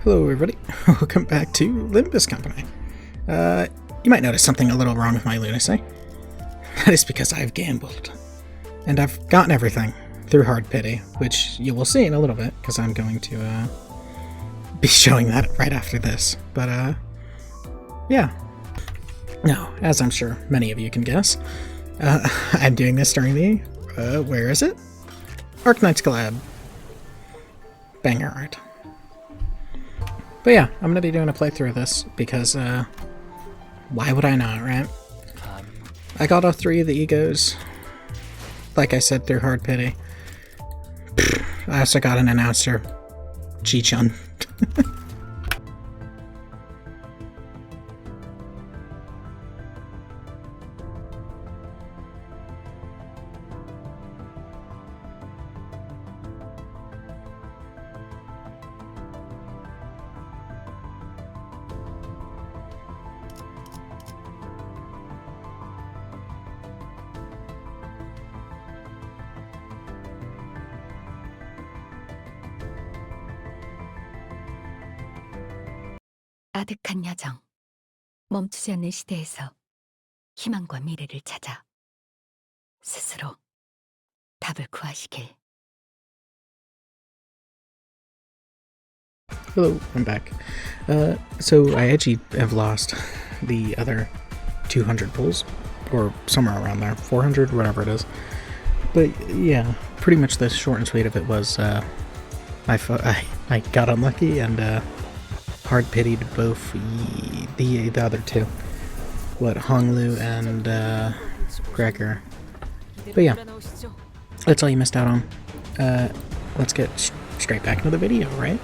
Hello everybody, welcome back to Limbus Company. You might notice something a little wrong with my lunacy. That is because I've gambled. And I've gotten everything through hard pity, which you will see in a little bit, because I'm going to be showing that right after this. But yeah. Now, as I'm sure many of you can guess, I'm doing this during the, where is it? Arknights collab. Banger art. But yeah, I'm gonna be doing a playthrough of this because, why would I not, right? I got all 3 of the egos, like I said, through hard pity. I also got an announcer, Chi-chun. 아득한 야정, 멈추지 않는 시대에서 희망과 미래를 찾아 스스로 답을 구하시길. Hello, I'm back. So I actually have lost the other 200 pulls, or somewhere around there, 400, whatever it is. But yeah, pretty much the short and sweet of it was, I got unlucky and hard pitied both the other 2. What, Honglu and Gregor. But yeah, that's all you missed out on. Let's get straight back into the video, right?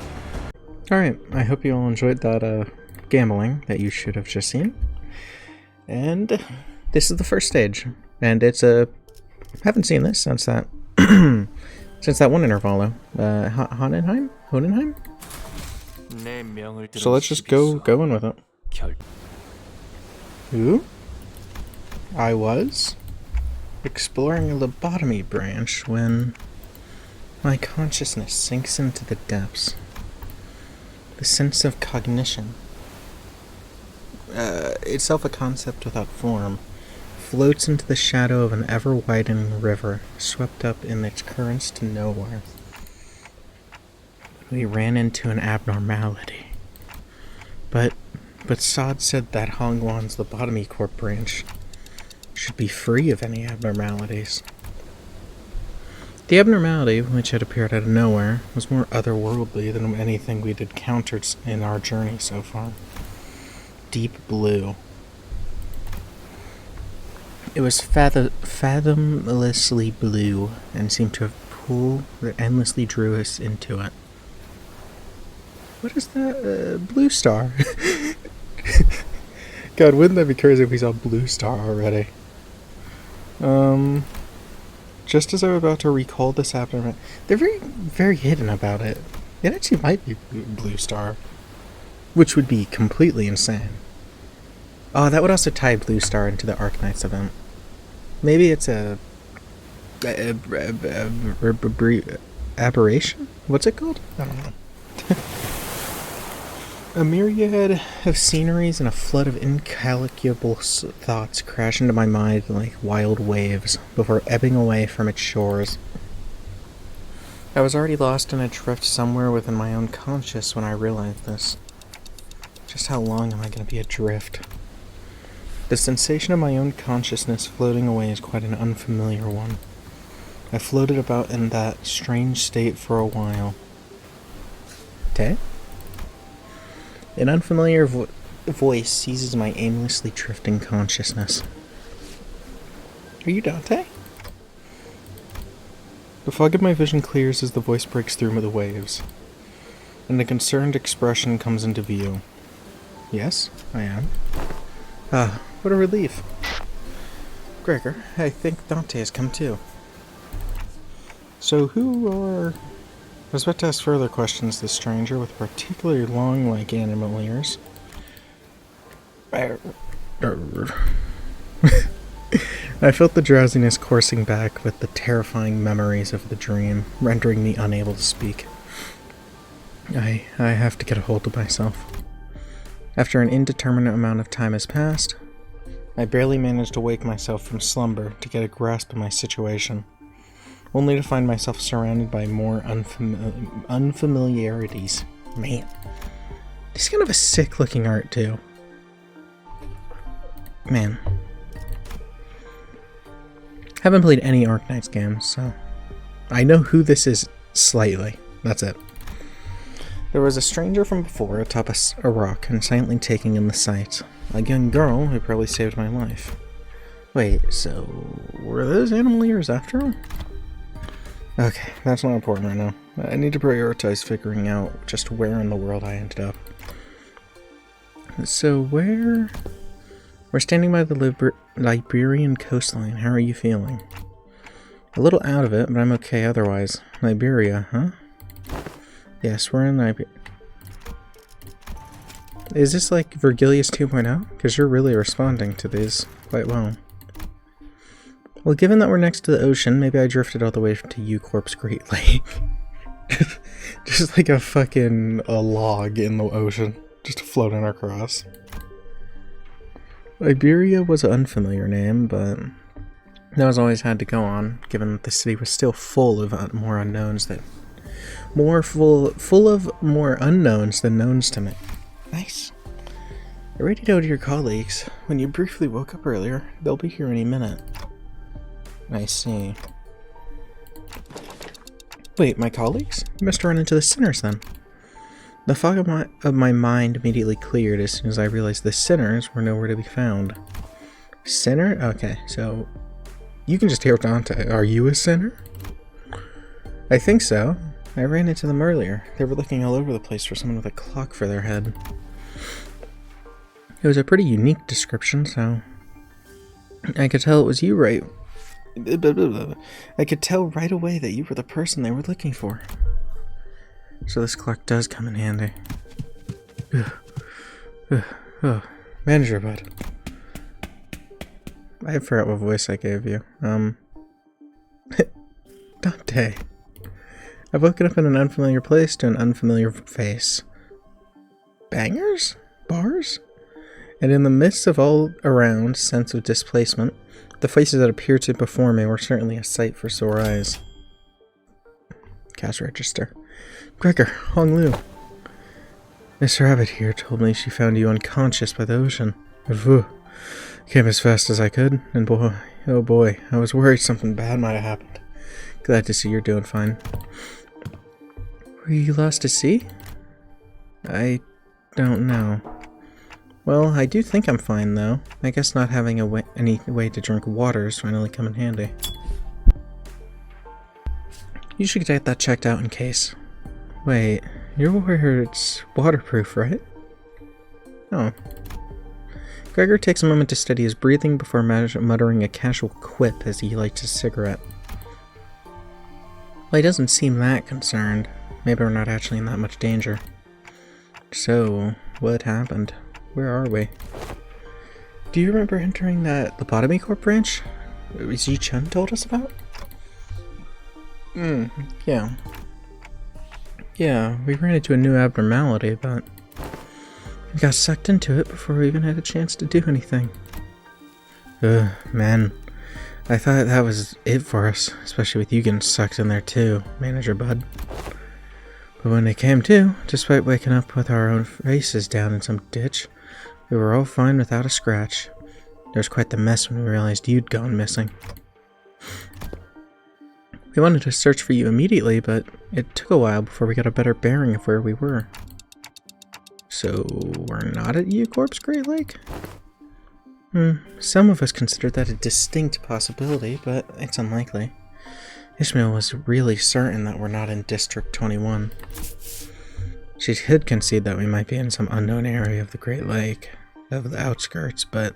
Alright, I hope you all enjoyed that gambling that you should have just seen. And this is the first stage. And it's haven't seen this since that since that one intervalo. Honenheim? So let's just go in with it. Ooh. I was exploring a lobotomy branch when my consciousness sinks into the depths. The sense of cognition, itself a concept without form, floats into the shadow of an ever-widening river, swept up in its currents to nowhere. We ran into an abnormality. But Sod said that Hongwan's Lobotomy Corp branch should be free of any abnormalities. The abnormality, which had appeared out of nowhere, was more otherworldly than anything we'd encountered in our journey so far. Deep blue. It was fathomlessly blue, and seemed to have pulled that endlessly drew us into it. What is that? Blue Star. God, wouldn't that be crazy if we saw Blue Star already? Just as I was about to recall this abnormality, they're very, very hidden about it. It actually might be Blue Star, which would be completely insane. Oh, that would also tie Blue Star into the Arknights event. Maybe it's a aberration? What's it called? I don't know. A myriad of sceneries and a flood of incalculable thoughts crash into my mind like wild waves before ebbing away from its shores. I was already lost in a drift somewhere within my own conscious when I realized this. Just how long am I going to be adrift? The sensation of my own consciousness floating away is quite an unfamiliar one. I floated about in that strange state for a while. Okay? An unfamiliar voice seizes my aimlessly drifting consciousness. Are you Dante? The fog of my vision clears as the voice breaks through the waves, and a concerned expression comes into view. Yes, I am. Ah, what a relief. Gregor, I think Dante has come too. So who are... I was about to ask further questions this stranger with particularly long, like animal ears. I felt the drowsiness coursing back with the terrifying memories of the dream, rendering me unable to speak. I have to get a hold of myself. After an indeterminate amount of time has passed, I barely managed to wake myself from slumber to get a grasp of my situation, only to find myself surrounded by more unfamiliarities. Man, this is kind of a sick-looking art, too. Man. Haven't played any Arknights games, so I know who this is slightly. That's it. There was a stranger from before atop a rock and silently taking in the sight. A young girl who probably saved my life. Wait, so were those animal ears after all? Okay, that's not important right now. I need to prioritize figuring out just where in the world I ended up. So we're standing by the Liberian coastline. How are you feeling? A little out of it, but I'm okay otherwise. Liberia, huh? Yes, we're in Liberia. Is this like Virgilius 2.0? Because you're really responding to these quite well. Well, given that we're next to the ocean, maybe I drifted all the way to U-Corp's Great Lake. Just like a log in the ocean, just floating across. Liberia was an unfamiliar name, but that was always had to go on, given that the city was still full of more unknowns than full of more unknowns than knowns to me. Nice. I radioed to your colleagues. When you briefly woke up earlier, they'll be here any minute. I see. Wait, my colleagues? You must run into the sinners then. The fog of my mind immediately cleared as soon as I realized the sinners were nowhere to be found. Sinner? Okay, so you can just hear Dante. Are you a sinner? I think so. I ran into them earlier. They were looking all over the place for someone with a clock for their head. It was a pretty unique description, so I could tell it was you right. I could tell right away that you were the person they were looking for. So this clock does come in handy. Manager bud. I forgot what voice I gave you. Dante. I've woken up in an unfamiliar place to an unfamiliar face. Bangers? Bars? And in the midst of all around sense of displacement, the faces that appeared to before me were certainly a sight for sore eyes. Cash register. Gregor, Hong Lu. Miss Rabbit here told me she found you unconscious by the ocean. Came as fast as I could, and boy, oh boy, I was worried something bad might have happened. Glad to see you're doing fine. Were you lost to sea? I don't know. Well, I do think I'm fine, though. I guess not having any way to drink water is finally come in handy. You should get that checked out in case. Wait, your word's waterproof, right? Oh. Gregor takes a moment to steady his breathing before muttering a casual quip as he lights his cigarette. Well, he doesn't seem that concerned. Maybe we're not actually in that much danger. So, what happened? Where are we? Do you remember entering that Lobotomy Corp branch Yi Chun told us about? Yeah. Yeah, we ran into a new abnormality, but we got sucked into it before we even had a chance to do anything. Man. I thought that was it for us, especially with you getting sucked in there too, Manager Bud. But when it came to, despite waking up with our own faces down in some ditch, we were all fine without a scratch. There was quite the mess when we realized you'd gone missing. We wanted to search for you immediately, but it took a while before we got a better bearing of where we were. So, we're not at U-Corp's Great Lake? Some of us considered that a distinct possibility, but it's unlikely. Ishmael was really certain that we're not in District 21. She could concede that we might be in some unknown area of the Great Lake, of the outskirts, but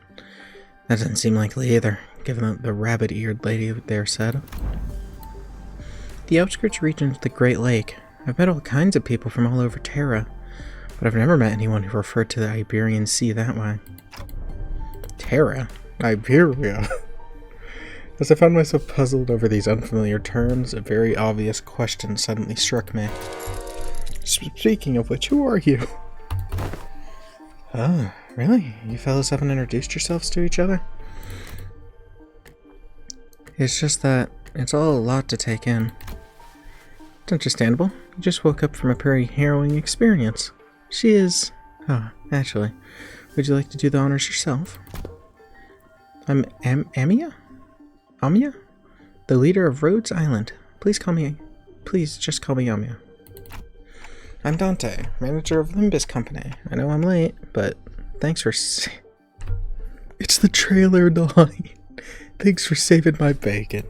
that doesn't seem likely either, given what the rabbit-eared lady there said. The outskirts region of the Great Lake. I've met all kinds of people from all over Terra, but I've never met anyone who referred to the Iberian Sea that way. Terra? Iberia? As I found myself puzzled over these unfamiliar terms, a very obvious question suddenly struck me. Speaking of which, who are you? Oh, really? You fellas haven't introduced yourselves to each other? It's just that it's all a lot to take in. It's understandable. You just woke up from a pretty harrowing experience. She is... Oh, actually, would you like to do the honors yourself? I'm Amia? Amia? The leader of Rhodes Island. Please just call me Amia. I'm Dante, manager of Limbus Company. I know I'm late, but thanks for It's the trailer line. Thanks for saving my bacon.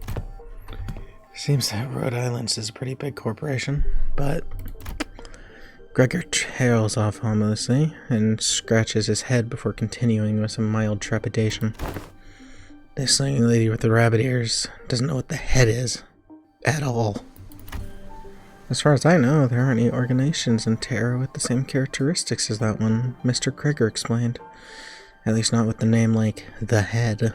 Seems that Rhode Island is a pretty big corporation, but Gregor trails off ominously and scratches his head before continuing with some mild trepidation. This slinging lady with the rabbit ears doesn't know what the head is at all. As far as I know, there aren't any organizations in Terra with the same characteristics as that one, Mr. Gregor explained. At least not with the name like The Head.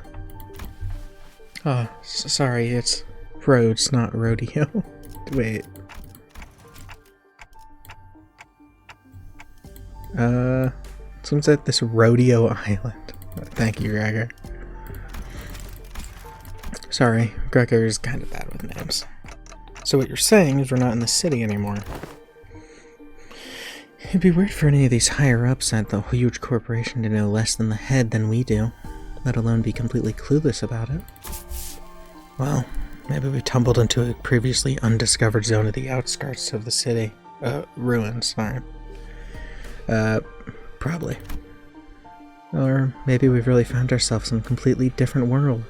Oh, sorry, it's Rhodes, not Rodeo. Wait. Seems like this Rodeo Island. Thank you, Gregor. Sorry, Gregor's kind of bad with names. So what you're saying is we're not in the city anymore. It'd be weird for any of these higher-ups at the huge corporation to know less than the head than we do, let alone be completely clueless about it. Well, maybe we tumbled into a previously undiscovered zone of the outskirts of the city. Ruins, sorry. Probably. Or maybe we've really found ourselves in a completely different world.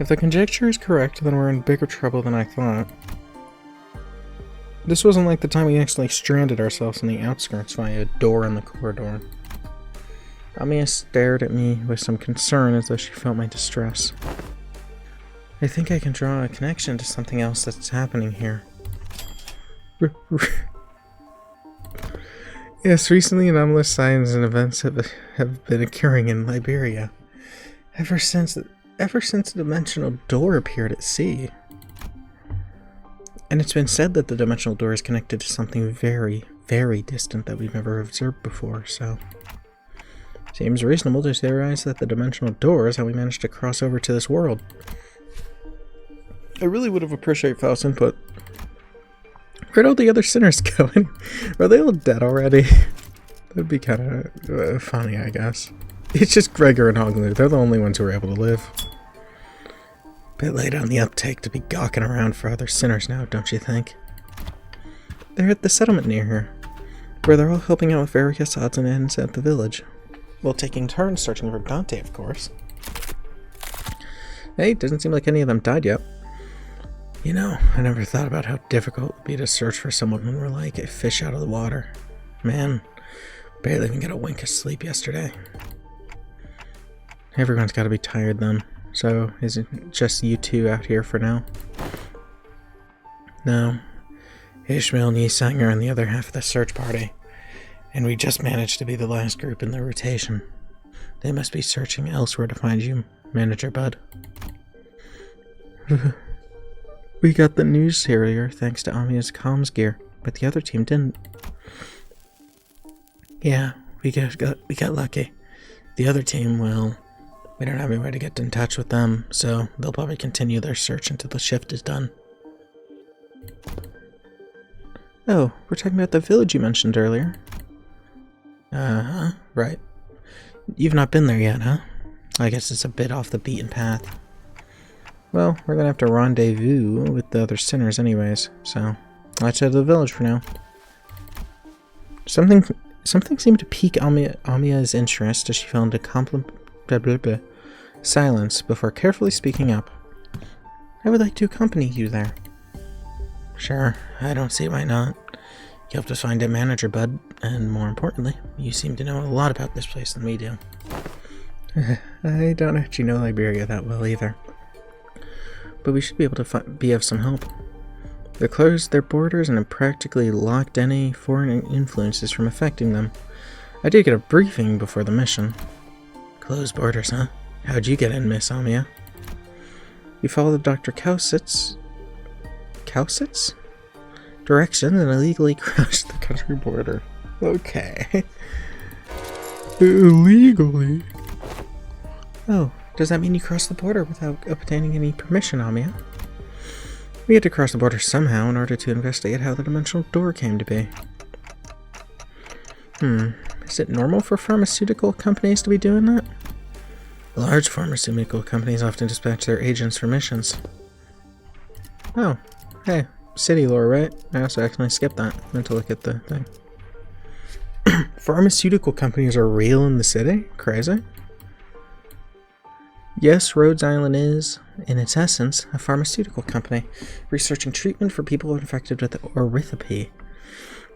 If the conjecture is correct, then we're in bigger trouble than I thought. This wasn't like the time we actually stranded ourselves in the outskirts via a door in the corridor. Amia stared at me with some concern as though she felt my distress. I think I can draw a connection to something else that's happening here. Yes, recently anomalous signs and events have been occurring in Liberia. Ever since the dimensional door appeared at sea. And it's been said that the dimensional door is connected to something very, very distant that we've never observed before, so... Seems reasonable to theorize that the dimensional door is how we managed to cross over to this world. I really would have appreciated Faust's input. Where'd all the other sinners go? Are they all dead already? That'd be kind of funny, I guess. It's just Gregor and Hoglu. They're the only ones who are able to live. Bit late on the uptake to be gawking around for other sinners now, don't you think? They're at the settlement near here, where they're all helping out with various odds and ends at the village. Well, taking turns searching for Dante, of course. Hey, doesn't seem like any of them died yet. You know, I never thought about how difficult it would be to search for someone when we're like a fish out of the water. Man, barely even got a wink of sleep yesterday. Everyone's got to be tired then. So, is it just you two out here for now? No. Ishmael and Yisang are on the other half of the search party. And we just managed to be the last group in the rotation. They must be searching elsewhere to find you, Manager Bud. We got the news carrier thanks to Amia's comms gear, but the other team didn't. Yeah, we got lucky. The other team, well, we don't have any way to get in touch with them, so they'll probably continue their search until the shift is done. Oh, we're talking about the village you mentioned earlier. Uh-huh, right. You've not been there yet, huh? I guess it's a bit off the beaten path. Well, we're gonna have to rendezvous with the other sinners anyways, so let's head to the village for now. Something seemed to pique Amia's interest as she fell into silence before carefully speaking up. I would like to accompany you there. Sure, I don't see why not. You helped us find a manager, Bud, and more importantly, you seem to know a lot about this place than we do. I don't actually know Liberia that well either. But we should be able to be of some help. They closed their borders and have practically locked any foreign influences from affecting them. I did get a briefing before the mission. Closed borders, huh? How'd you get in, Miss Amia? You followed Dr. Kausitz? Kausitz? directions and illegally crossed the country border. Okay. Illegally? Oh, does that mean you crossed the border without obtaining any permission, Amia? We had to cross the border somehow in order to investigate how the dimensional door came to be. Is it normal for pharmaceutical companies to be doing that? Large pharmaceutical companies often dispatch their agents for missions. Oh, hey, city lore, right? I also accidentally skipped that. I meant to look at the thing. Pharmaceutical companies are real in the city? Crazy. Yes, Rhodes Island is, in its essence, a pharmaceutical company, researching treatment for people infected with orthopy.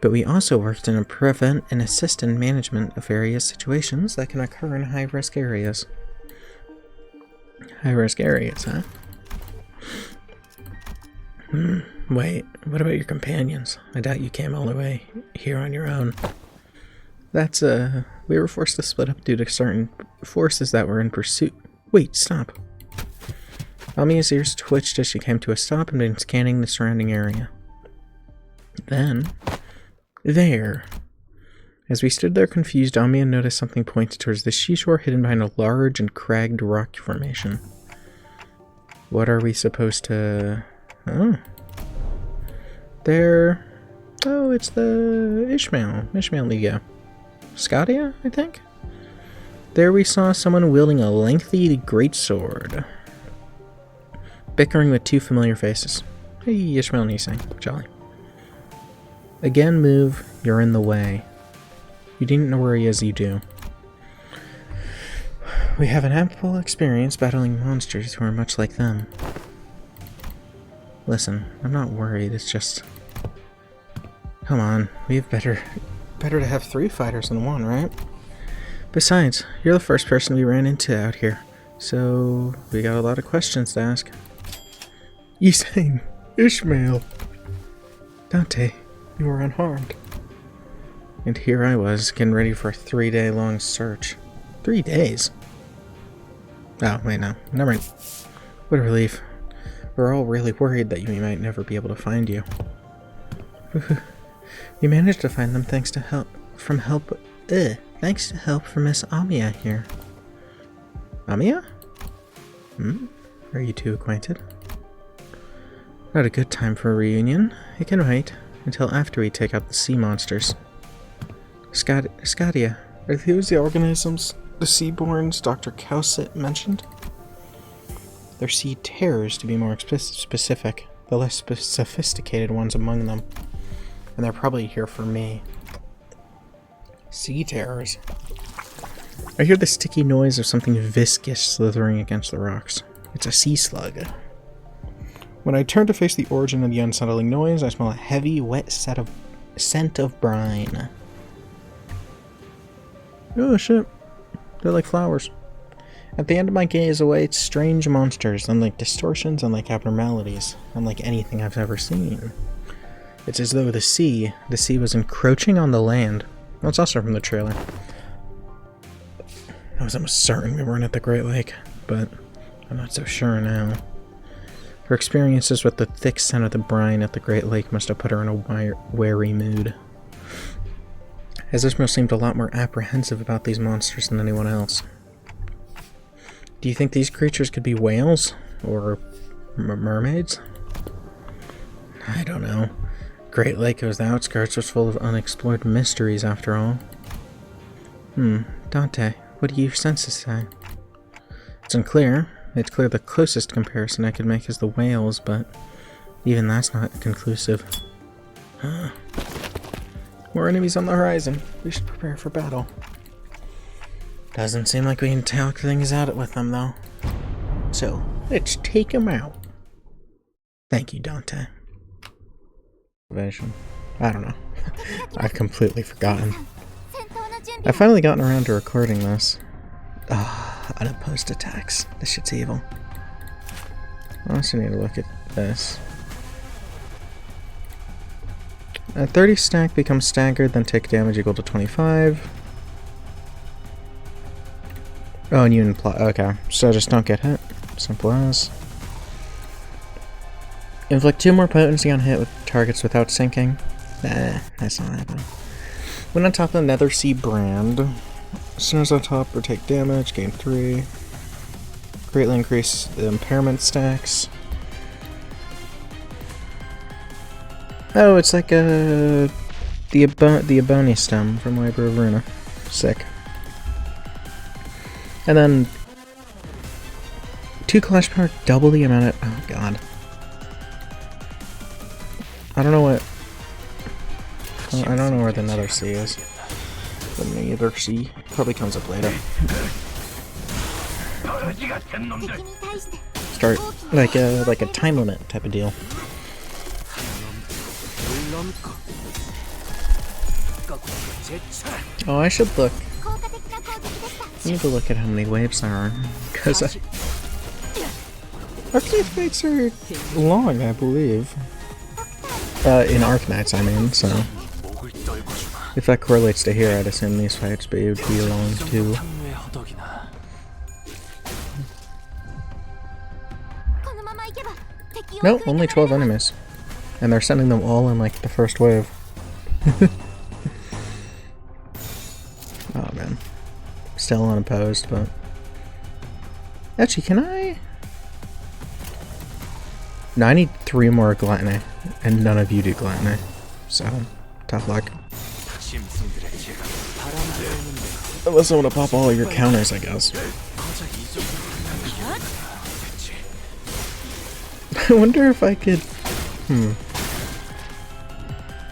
But we also worked in a prevent and assist in management of various situations that can occur in high-risk areas. High-risk areas, huh? Wait, what about your companions? I doubt you came all the way here on your own. That's, we were forced to split up due to certain forces that were in pursuit. Wait, stop. Amia's ears twitched as she came to a stop and began scanning the surrounding area. Then, there. As we stood there confused, Amia noticed something pointed towards the seashore hidden behind a large and cragged rock formation. What are we supposed to... Oh. There... Oh, it's the Ishmael Liga. Scadia, I think? There we saw someone wielding a lengthy greatsword, bickering with two familiar faces. Hey, Ishmael Nisang, jolly. Again, move, you're in the way. You needn't worry as you do. We have an ample experience battling monsters who are much like them. Listen, I'm not worried, it's just... Come on, we have better to have 3 fighters than 1, right? Besides, you're the first person we ran into out here, so we got a lot of questions to ask. Yisane, Ishmael, Dante, you were unharmed. And here I was, getting ready for a 3-day-long search. 3 days? Oh, wait, no. Never mind. What a relief. We're all really worried that we might never be able to find you. We managed to find them thanks to help from Miss Amia here. Amia? Are you two acquainted? Not a good time for a reunion. It can wait until after we take out the sea monsters. Scadia, are those the organisms the Seaborns Dr. Cowsit mentioned? They're sea terrors, to be more specific, the less sophisticated ones among them. And they're probably here for me. Sea terrors. I hear the sticky noise of something viscous slithering against the rocks. It's a sea slug. When I turn to face the origin of the unsettling noise, I smell a heavy, wet scent of brine. Oh shit. They're like flowers. At the end of my gaze awaits strange monsters, unlike distortions, unlike abnormalities, unlike anything I've ever seen. It's as though the sea was encroaching on the land. Well, it's also from the trailer. I was almost certain we weren't at the Great Lake, but I'm not so sure now. Her experiences with the thick scent of the brine at the Great Lake must have put her in a wary mood. As Ishmael seemed a lot more apprehensive about these monsters than anyone else. Do you think these creatures could be whales? Or mermaids? I don't know. Great Lake was the outskirts, was full of unexplored mysteries after all. Dante, what do your senses say? It's unclear. It's clear the closest comparison I could make is the whales, but even that's not conclusive. More enemies on the horizon. We should prepare for battle. Doesn't seem like we can talk things out with them, though. So, let's take them out. Thank you, Dante. I don't know. I've completely forgotten. I've finally gotten around to recording this. Unopposed attacks. This shit's evil. I also need to look at this. At 30 stack becomes staggered, then take damage equal to 25. Oh, and you imply. Okay, so just don't get hit. Simple as. Inflict 2 more potency on hit with targets without sinking. Nah, that's not happening. When on top of the Nether Sea brand, snares on top or take damage, gain 3. Greatly increase the impairment stacks. Oh, it's like the Ebony stem from Library of Runa. Sick. And then 2 clash power, double the amount of. Oh god. I don't know what. I don't know where the Nether Sea is. The Nether Sea probably comes up later. Start like a time limit type of deal. Oh, I should look. I need to look at how many waves there are, because Arknight fights are long, I believe. In Arknights, I mean, so if that correlates to here, I'd assume these fights would be long too. Nope, only 12 enemies. And they're sending them all in like the first wave. Oh man. Still unopposed, but... Actually, can I... No, I need 3 more Gluttony, and none of you do Gluttony. So, tough luck. Unless I want to pop all of your counters, I guess. I wonder if I could...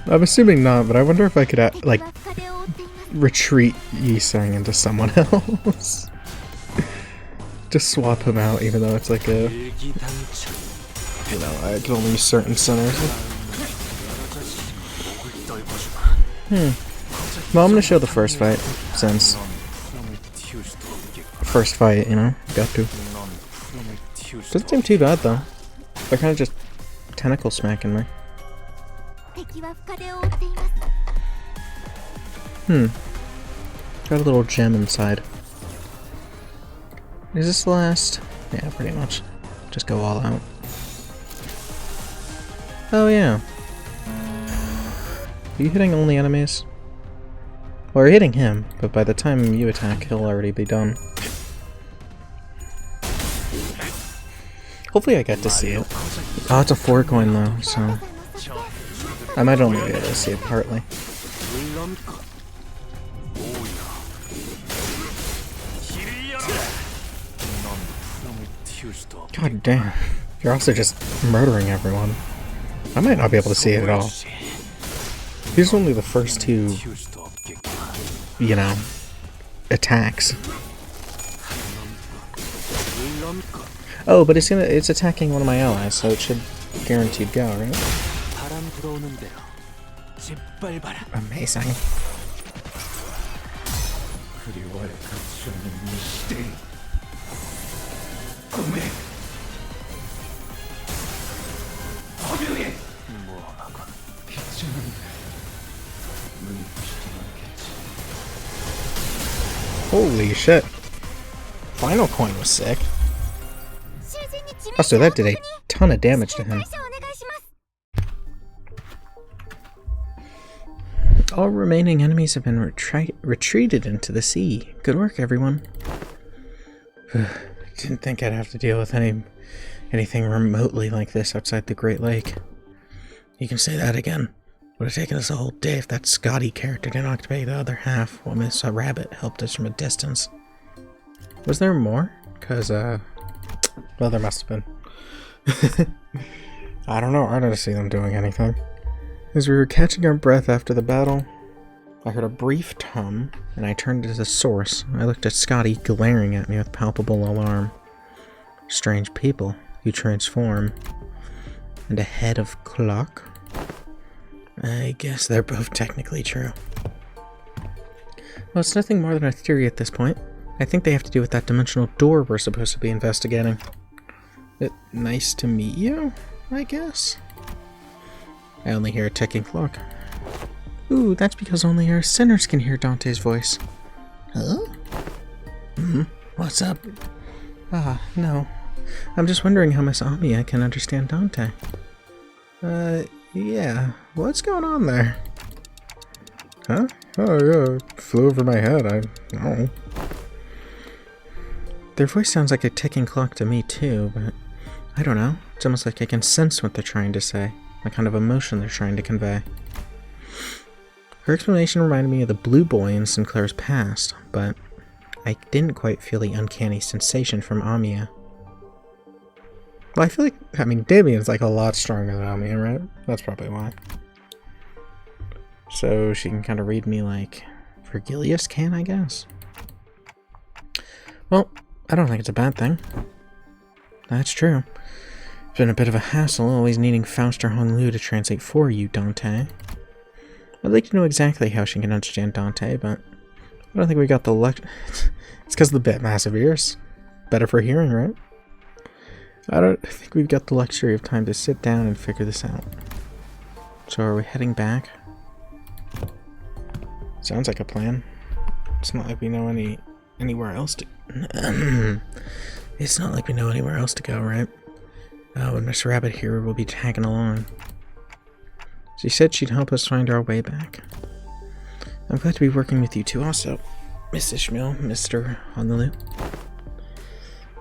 I'm assuming not, but I wonder if I could, like, retreat Yisang into someone else. Just swap him out, even though it's like a... You know, I can only use certain centers. Well, I'm gonna show the first fight, since... First fight, you know? Got to. Doesn't seem too bad, though. They're kind of just tentacle smacking me. Got a little gem inside. Is this the last? Yeah, pretty much. Just go all out. Oh yeah. Are you hitting only enemies? Well, you're hitting him, but by the time you attack, he'll already be done. Hopefully I get to see it. Oh, it's a 4 coin though, so... I might only be able to see it partly. God damn. You're also just murdering everyone. I might not be able to see it at all. These are only the first 2... You know... attacks. Oh, but it's attacking one of my allies, so it should guaranteed go, right? Amazing. Holy shit. Final coin was sick. Also, that did a ton of damage to him. All remaining enemies have been retreated into the sea. Good work, everyone. Didn't think I'd have to deal with anything remotely like this outside the Great Lake. You can say that again. Would have taken us a whole day if that Scotty character didn't occupy the other half while Miss Rabbit helped us from a distance. Was there more? Because, well, there must have been. I don't know. I didn't see them doing anything. As we were catching our breath after the battle, I heard a brief hum, and I turned to the source. I looked at Scotty glaring at me with palpable alarm. Strange people who transform. And a head of clock? I guess they're both technically true. Well, it's nothing more than a theory at this point. I think they have to do with that dimensional door we're supposed to be investigating. Nice to meet you, I guess? I only hear a ticking clock. Ooh, that's because only our sinners can hear Dante's voice. Huh? What's up? Ah, no. I'm just wondering how Miss Amiya can understand Dante. Yeah, what's going on there? Huh? Oh, yeah, it flew over my head. I don't know. Their voice sounds like a ticking clock to me, too, but I don't know. It's almost like I can sense what they're trying to say, the kind of emotion they're trying to convey. Her explanation reminded me of the blue boy in Sinclair's past, but I didn't quite feel the uncanny sensation from Amiya. Well, I feel like, Damien's like a lot stronger than Amiya, right? That's probably why. So she can kind of read me like Virgilius can, I guess. Well, I don't think it's a bad thing. That's true. It's been a bit of a hassle, always needing Faust or Honglu to translate for you, Dante. I'd like to know exactly how she can understand Dante, but I don't think we got the luck. It's because of the bit massive ears. Better for hearing, right? I don't think we've got the luxury of time to sit down and figure this out. So are we heading back? Sounds like a plan. It's not like we know anywhere else to... It's not like we know anywhere else to go, right? Oh, and Miss Rabbit here will be tagging along. She said she'd help us find our way back. I'm glad to be working with you two also, Miss Ishmael, Mr. Honolulu.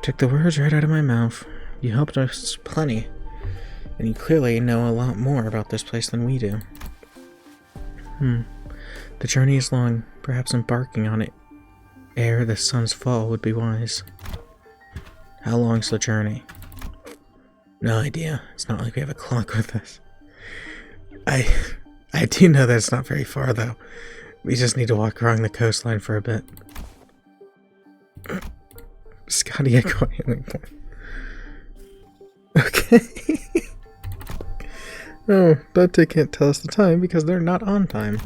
Took the words right out of my mouth. You helped us plenty, and you clearly know a lot more about this place than we do. The journey is long. Perhaps embarking on it ere the sun's fall would be wise. How long's the journey? No idea. It's not like we have a clock with us. I do know that it's not very far, though. We just need to walk along the coastline for a bit. Scotty, quietly. Okay. Oh, Dante can't tell us the time because they're not on time.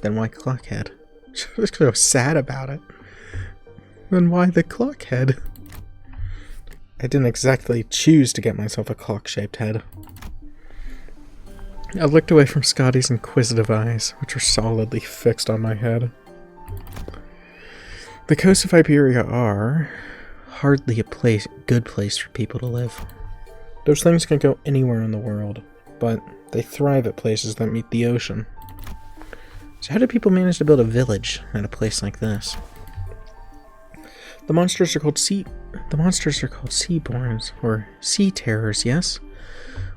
Then why clockhead? Just so sad about it. Then why the clockhead? I didn't exactly choose to get myself a clock-shaped head. I looked away from Scotty's inquisitive eyes, which were solidly fixed on my head. The coasts of Iberia are hardly a good place for people to live. Those things can go anywhere in the world, but they thrive at places that meet the ocean. So how do people manage to build a village at a place like this? The monsters are called seaborns, or sea terrors, yes?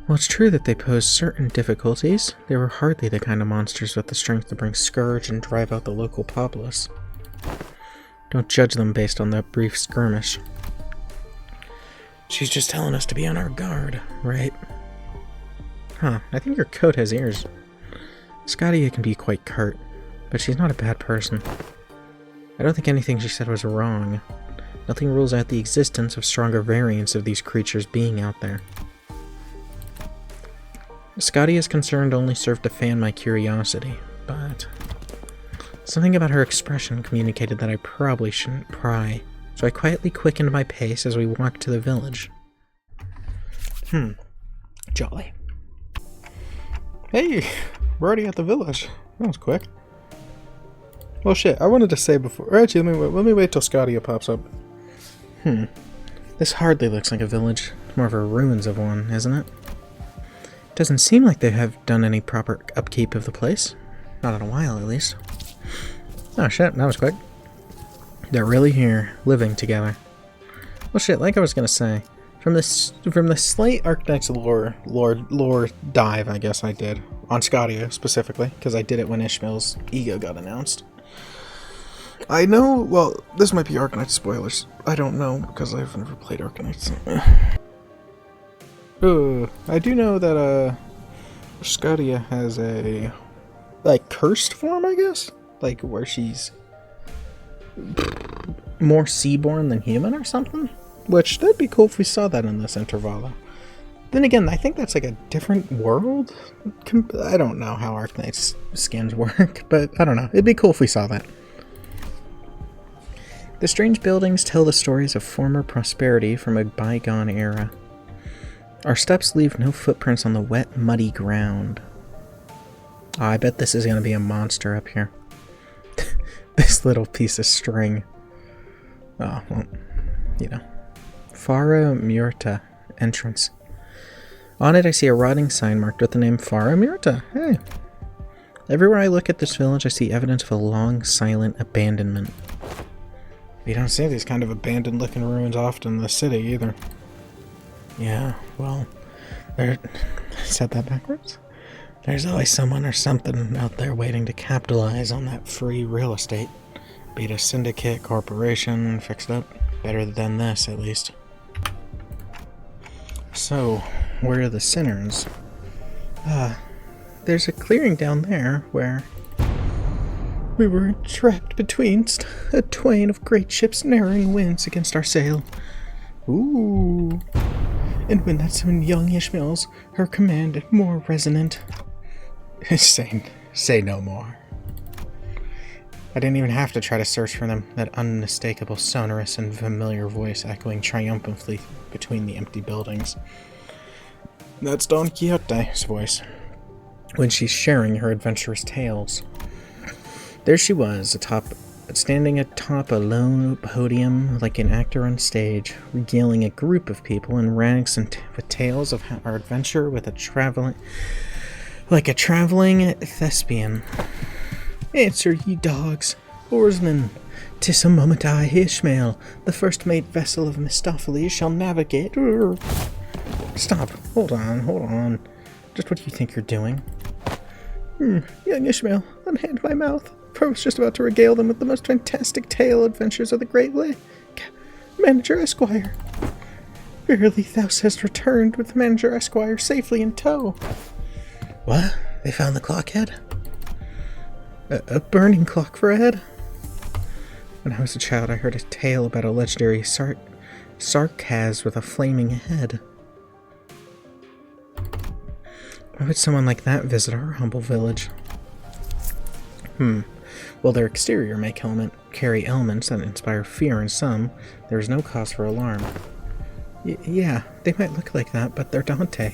Well, it's true that they pose certain difficulties. They were hardly the kind of monsters with the strength to bring scourge and drive out the local populace. Don't judge them based on that brief skirmish. She's just telling us to be on our guard, right? Huh, I think your coat has ears. Scotty can be quite curt, but she's not a bad person. I don't think anything she said was wrong. Nothing rules out the existence of stronger variants of these creatures being out there. Scotty is concerned only served to fan my curiosity, but something about her expression communicated that I probably shouldn't pry, so I quietly quickened my pace as we walked to the village. Jolly. Hey, we're already at the village. That was quick. Well, shit, I wanted to say before... Actually, let me wait till Scotty pops up. This hardly looks like a village. It's more of a ruins of one, isn't it? Doesn't seem like they have done any proper upkeep of the place. Not in a while, at least. Oh shit, that was quick. They're really here, living together. Well shit, like I was gonna say, from the slight Arknights lore dive I guess I did, on Scotia specifically, because I did it when Ishmael's ego got announced. I know, well, this might be Arknights spoilers. I don't know, because I've never played Arknights. I do know that, Scotia has a, like, cursed form, I guess? Like, where she's more seaborn than human or something? Which, that'd be cool if we saw that in this intervalo. Then again, I think that's like a different world? I don't know how Arknights skins work, but I don't know. It'd be cool if we saw that. The strange buildings tell the stories of former prosperity from a bygone era. Our steps leave no footprints on the wet, muddy ground. Oh, I bet this is going to be a monster up here. This little piece of string. Oh, well, you know. Fara Murta entrance. On it, I see a rotting sign marked with the name Fara Mirta. Hey. Everywhere I look at this village, I see evidence of a long, silent abandonment. You don't see these kind of abandoned-looking ruins often in the city, either. Yeah, well, said that backwards? There's always someone or something out there waiting to capitalize on that free real estate. Be it a syndicate, corporation, fixed up. Better than this, at least. So, where are the sinners? There's a clearing down there where we were trapped between a twain of great ships narrowing winds against our sail. Ooh. And when that some young Ishmael's her command more resonant. Say no more. I didn't even have to try to search for them, that unmistakable sonorous and familiar voice echoing triumphantly between the empty buildings. That's Don Quixote's voice, when she's sharing her adventurous tales. There she was, standing atop a lone podium like an actor on stage, regaling a group of people in rags and with tales of our adventure with a traveling thespian. Answer, ye dogs, oarsmen, 'tis a moment I, Ishmael, the first mate vessel of Mistopheles, shall navigate. Stop, hold on. Just what do you think you're doing? Young Ishmael, unhand my mouth, for I was just about to regale them with the most fantastic tale adventures of the Great Lake. Manager Esquire. Verily thou hast returned with Manager Esquire safely in tow. What? They found the clockhead? A burning clock for a head? When I was a child, I heard a tale about a legendary sarcas with a flaming head. Why would someone like that visit our humble village? Well, their exterior may carry elements that inspire fear in some. There is no cause for alarm. Yeah, they might look like that, but they're Dante,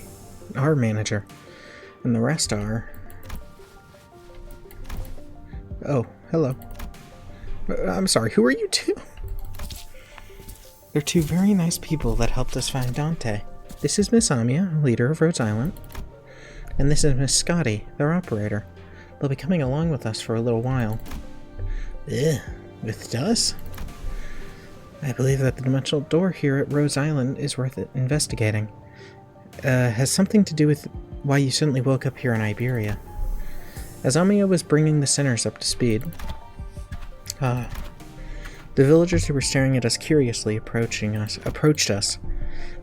our manager. And the rest are... Oh, hello. I'm sorry, who are you two? They're two very nice people that helped us find Dante. This is Miss Amia, leader of Rhodes Island. And this is Miss Scotty, their operator. They'll be coming along with us for a little while. With us? I believe that the dimensional door here at Rhodes Island is worth investigating. Has something to do with why you suddenly woke up here in Iberia. As Amia was bringing the sinners up to speed, the villagers who were staring at us curiously approached us.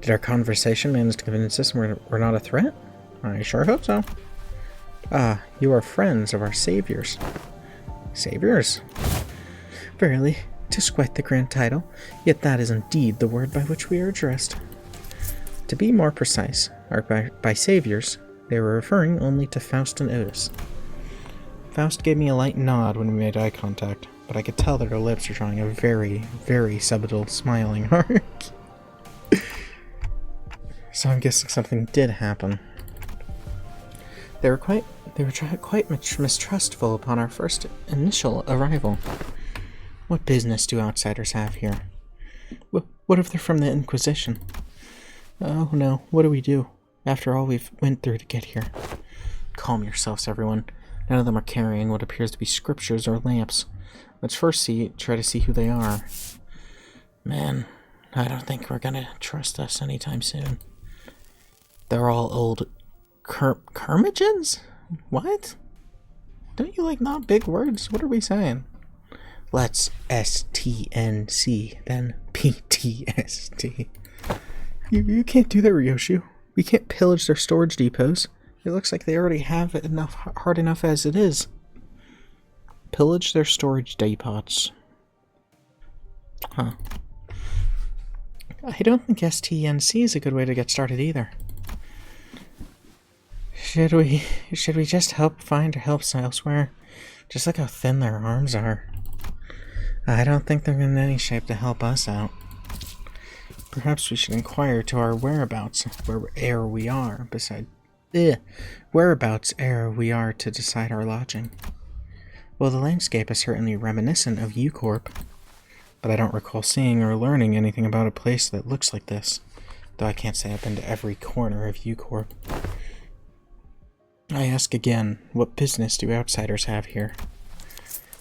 Did our conversation manage to convince us we're not a threat? I sure hope so. You are friends of our saviors. Saviors? Verily, 'tis quite the grand title, yet that is indeed the word by which we are addressed. To be more precise, by saviors, they were referring only to Faust and Otis. Faust gave me a light nod when we made eye contact, but I could tell that her lips were drawing a very, very subtle smiling heart. So I'm guessing something did happen. They were quite mistrustful upon our first initial arrival. What business do outsiders have here? What if they're from the Inquisition? Oh no, what do we do, after all we've went through to get here? Calm yourselves, everyone. None of them are carrying what appears to be scriptures or lamps. Let's first try to see who they are. Man, I don't think we're gonna trust us anytime soon. They're all old curmudgeons? What? Don't you like not big words? What are we saying? Let's STNC, then PTSD. You can't do that, Ryoshu. We can't pillage their storage depots. It looks like they already have it hard enough as it is. Pillage their storage depots. Huh. I don't think STNC is a good way to get started either. Should we just find help elsewhere? Just look how thin their arms are. I don't think they're in any shape to help us out. Perhaps we should inquire to our whereabouts ere we are to decide our lodging. Well, the landscape is certainly reminiscent of U-Corp, but I don't recall seeing or learning anything about a place that looks like this. though I can't say I've been to every corner of U-Corp. I ask again, what business do outsiders have here?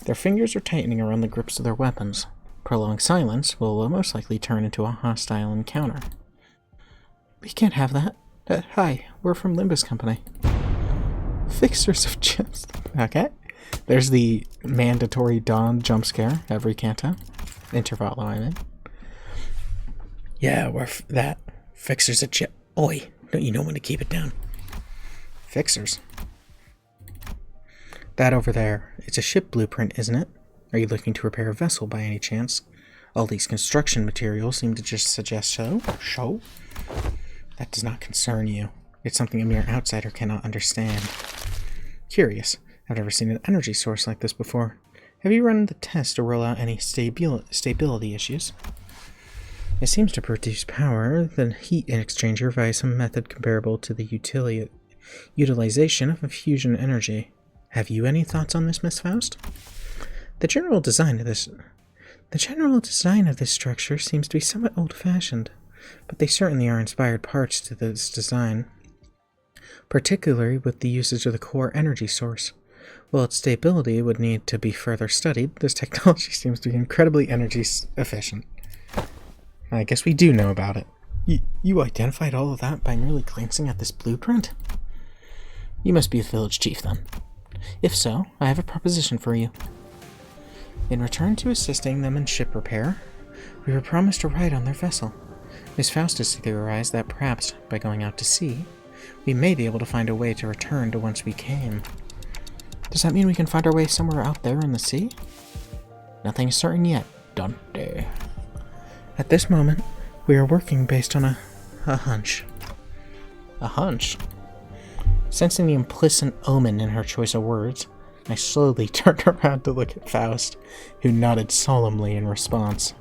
Their fingers are tightening around the grips of their weapons. Prolonged silence will most likely turn into a hostile encounter. We can't have that. Hi, we're from Limbus Company. Fixers of chips. Okay. There's the mandatory dawn jump scare every canto. Intervallo, I mean. Yeah, we're that. Fixers of chip. Oi, don't you know when to keep it down? Fixers? That over there, it's a ship blueprint, isn't it? Are you looking to repair a vessel by any chance? All these construction materials seem to just suggest so. Show? That does not concern you. It's something a mere outsider cannot understand. Curious. I've never seen an energy source like this before. Have you run the test to roll out any stability issues? It seems to produce power, the heat exchanger via some method comparable to the utilization of a fusion energy. Have you any thoughts on this, Miss Faust? The general design of this structure seems to be somewhat old-fashioned, but they certainly are inspired parts to this design, particularly with the usage of the core energy source. While its stability would need to be further studied, this technology seems to be incredibly energy efficient. I guess we do know about it. You identified all of that by merely glancing at this blueprint? You must be a village chief, then. If so, I have a proposition for you. In return to assisting them in ship repair, we were promised a ride on their vessel. Miss Faustus theorized that perhaps, by going out to sea, we may be able to find a way to return to whence we came. Does that mean we can find our way somewhere out there in the sea? Nothing is certain yet, Dante. At this moment, we are working based on a hunch. A hunch? Sensing the implicit omen in her choice of words, I slowly turned around to look at Faust, who nodded solemnly in response.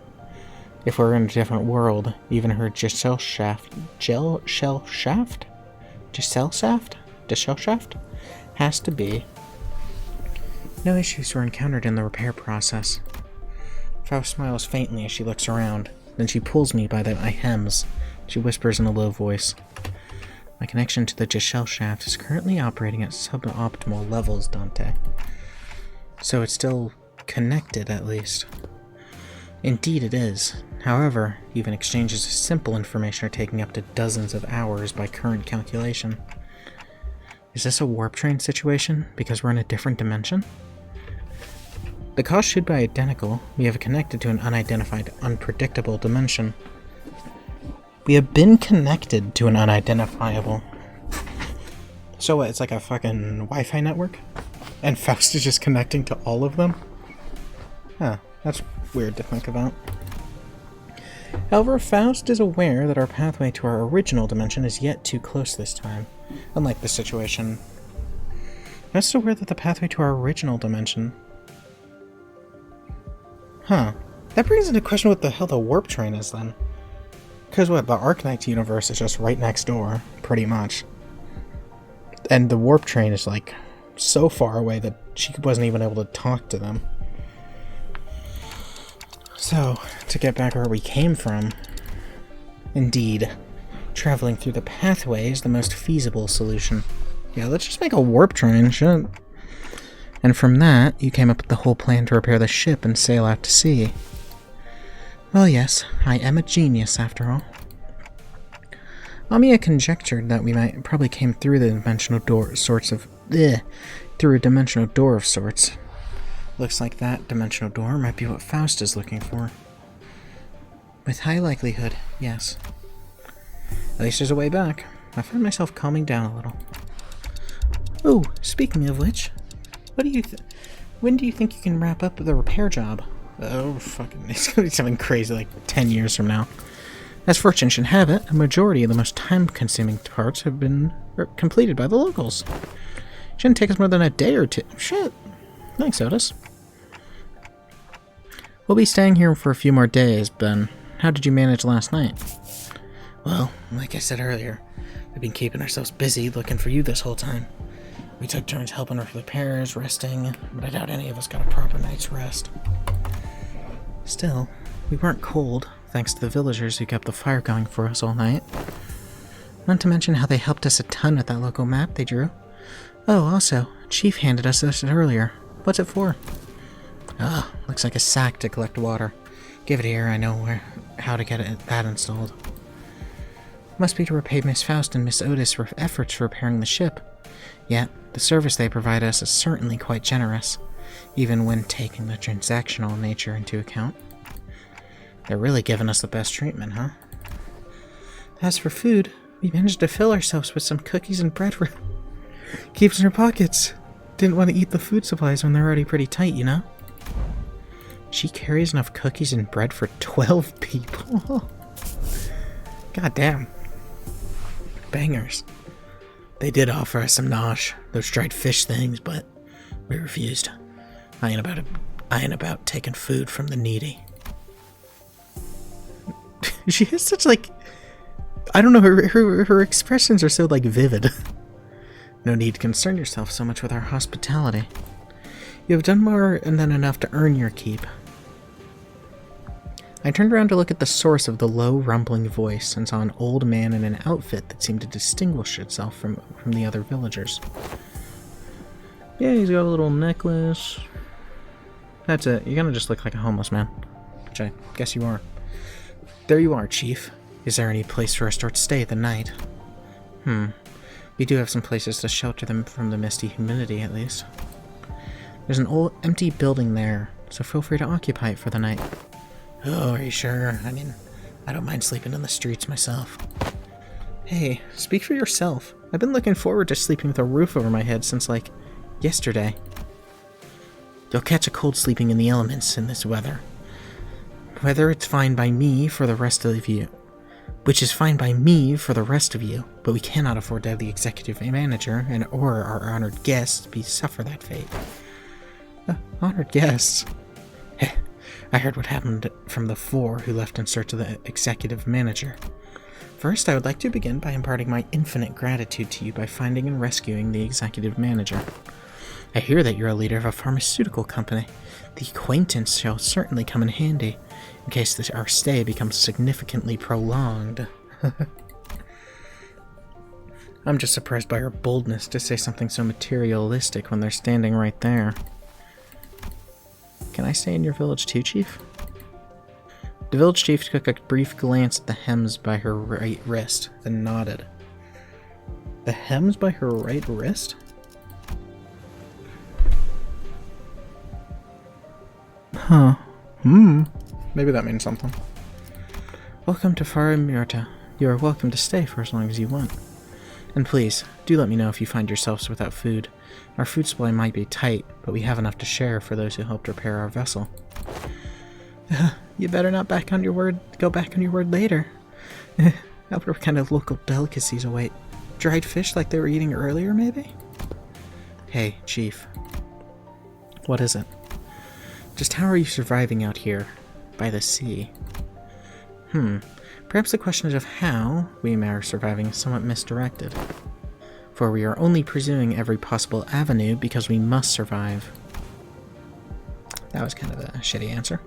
If we're in a different world, even her Giselle shaft has to be. No issues were encountered in the repair process. Faust smiles faintly as she looks around. Then she pulls me by my hems. She whispers in a low voice. My connection to the Giselle shaft is currently operating at suboptimal levels, Dante. So it's still connected, at least. Indeed it is. However, even exchanges of simple information are taking up to dozens of hours by current calculation. Is this a warp train situation, because we're in a different dimension? The costs should be identical. We have connected to an unidentified, unpredictable dimension. We have been connected to an unidentifiable. So what, it's like a fucking Wi-Fi network? And Faust is just connecting to all of them? Huh, that's weird to think about. However, Faust is aware that our pathway to our original dimension is yet too close this time. Unlike this situation, Faust is aware that the pathway to our original dimension... Huh. That brings into question what the hell the warp train is, then. Because what, the Arknights universe is just right next door, pretty much. And the warp train is, like, so far away that she wasn't even able to talk to them. So, to get back where we came from, indeed, traveling through the pathway is the most feasible solution. Yeah, let's just make a warp train, shit. And from that, you came up with the whole plan to repair the ship and sail out to sea. Well, yes, I am a genius, after all. Amia conjectured that we might probably came through the dimensional door through a dimensional door of sorts. Looks like that dimensional door might be what Faust is looking for. With high likelihood, yes. At least there's a way back. I find myself calming down a little. Oh, speaking of which, when do you think you can wrap up the repair job? Oh, fucking, it's gonna be something crazy like 10 years from now. As fortune should have it, a majority of the most time-consuming parts have been completed by the locals. Shouldn't take us more than a day or two. Shit. Thanks, Otis. We'll be staying here for a few more days, Ben. How did you manage last night? Well, like I said earlier, we've been keeping ourselves busy looking for you this whole time. We took turns helping with repairs, resting, but I doubt any of us got a proper night's rest. Still, we weren't cold. thanks to the villagers who kept the fire going for us all night. Not to mention how they helped us a ton with that local map they drew. Oh, also, Chief handed us this earlier. What's it for? Ah, looks like a sack to collect water. Give it here, I know how to get that installed. Must be to repay Miss Faust and Miss Otis for efforts for repairing the ship. Yet, the service they provide us is certainly quite generous, even when taking the transactional nature into account. They're really giving us the best treatment, huh? As for food, we managed to fill ourselves with some cookies and bread for keeps in our pockets. Didn't want to eat the food supplies when they're already pretty tight, you know? She carries enough cookies and bread for 12 people. God damn. Bangers. They did offer us some nosh, those dried fish things, but we refused. I ain't about taking food from the needy. She has such, like, I don't know, her expressions are so, like, vivid. No need to concern yourself so much with our hospitality. You have done more than enough to earn your keep. I turned around to look at the source of the low, rumbling voice and saw an old man in an outfit that seemed to distinguish itself from the other villagers. Yeah, he's got a little necklace. That's it. You're gonna just look like a homeless man. Which I guess you are. There you are, Chief. Is there any place for us to stay the night? We do have some places to shelter them from the misty humidity, at least. There's an old, empty building there, so feel free to occupy it for the night. Oh, are you sure? I mean, I don't mind sleeping in the streets myself. Hey, speak for yourself. I've been looking forward to sleeping with a roof over my head since, like, yesterday. You'll catch a cold sleeping in the elements in this weather. Whether it's fine by me for the rest of you. Which is fine by me for the rest of you, but we cannot afford to have the executive manager or our honored guests suffer that fate. Honored guests? Heh, I heard what happened from the 4 who left in search of the executive manager. First, I would like to begin by imparting my infinite gratitude to you by finding and rescuing the executive manager. I hear that you're a leader of a pharmaceutical company. The acquaintance shall certainly come in handy, in case our stay becomes significantly prolonged. I'm just surprised by her boldness to say something so materialistic when they're standing right there. Can I stay in your village too, Chief? The village chief took a brief glance at the hems by her right wrist, then nodded. The hems by her right wrist? Huh. Maybe that means something. Welcome to Faramurta. You are welcome to stay for as long as you want. And please, do let me know if you find yourselves without food. Our food supply might be tight, but we have enough to share for those who helped repair our vessel. You better not go back on your word later. What kind of local delicacies await? Dried fish like they were eating earlier, maybe? Hey, Chief. What is it? Just how are you surviving out here, by the sea? Perhaps the question of how we are surviving is somewhat misdirected. For we are only pursuing every possible avenue because we must survive. That was kind of a shitty answer.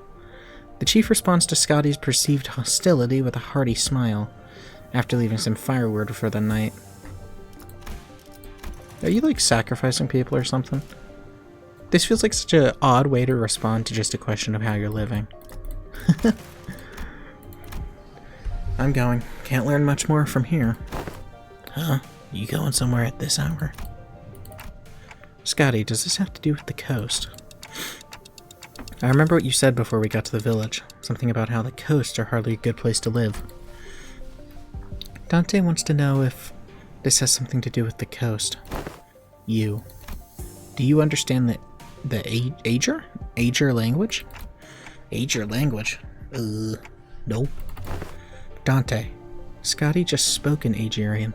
The chief responds to Scotty's perceived hostility with a hearty smile, after leaving some firewood for the night. Are you, like, sacrificing people or something? This feels like such an odd way to respond to just a question of how you're living. I'm going. Can't learn much more from here. Huh? You going somewhere at this hour? Scotty, does this have to do with the coast? I remember what you said before we got to the village. Something about how the coasts are hardly a good place to live. Dante wants to know if this has something to do with the coast. You. Do you understand the Ager? Ager language? Ager language? Nope. Dante. Scotty just spoke in Agerian.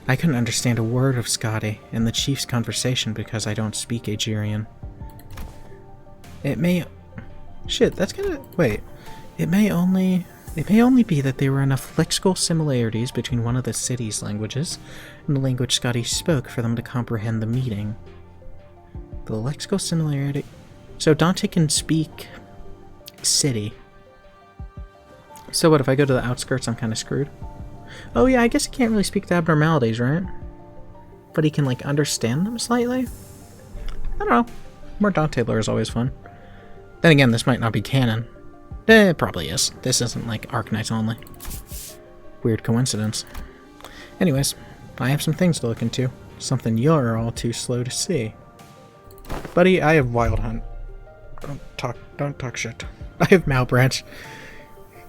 I couldn't understand a word of Scotty and the chief's conversation because I don't speak Agerian. It may... Shit, that's kinda... Wait. It may only be that there were enough lexical similarities between one of the city's languages and the language Scotty spoke for them to comprehend the meeting. The lexical similarity... So Dante can speak... city. So what, if I go to the outskirts, I'm kind of screwed? Oh yeah, I guess he can't really speak to abnormalities, right? But he can, like, understand them slightly? I don't know. More Dante lore is always fun. Then again, this might not be canon. It probably is. This isn't, like, Arknights only. Weird coincidence. Anyways, I have some things to look into. Something you're all too slow to see. Buddy, I have Wild Hunt. Don't talk shit. I have Malbranch.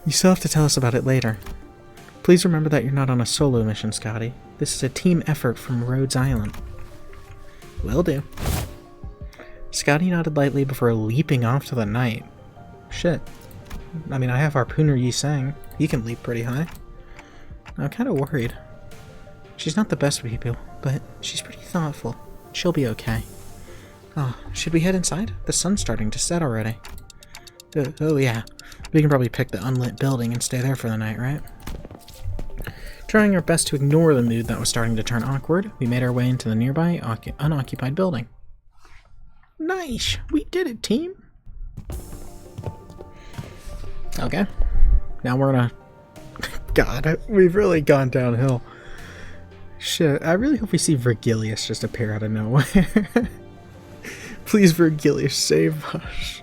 You still have to tell us about it later. Please remember that you're not on a solo mission, Scotty. This is a team effort from Rhodes Island. Will do. Scotty nodded lightly before leaping off to the night. Shit. I mean, I have Harpooner Yi Sang. He can leap pretty high. I'm kind of worried. She's not the best of people, but she's pretty thoughtful. She'll be okay. Oh, should we head inside? The sun's starting to set already. Oh yeah. We can probably pick the unlit building and stay there for the night, right? Trying our best to ignore the mood that was starting to turn awkward, we made our way into the nearby unoccupied building. Nice! We did it, team! Okay. Now we're gonna... God, we've really gone downhill. Shit, I really hope we see Virgilius just appear out of nowhere. Please, Virgilius, save us.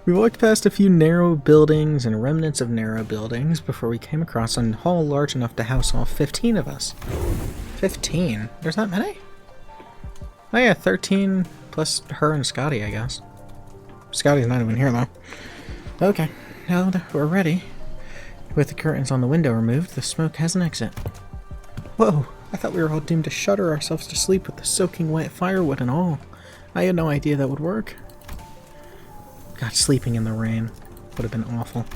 We walked past a few narrow buildings and remnants of narrow buildings before we came across a hall large enough to house all 15 of us. 15? There's that many? Oh yeah, 13 plus her and Scotty, I guess. Scotty's not even here, though. Okay, now that we're ready. With the curtains on the window removed, the smoke has an exit. Whoa, I thought we were all doomed to shudder ourselves to sleep with the soaking wet firewood and all. I had no idea that would work. God, sleeping in the rain would have been awful.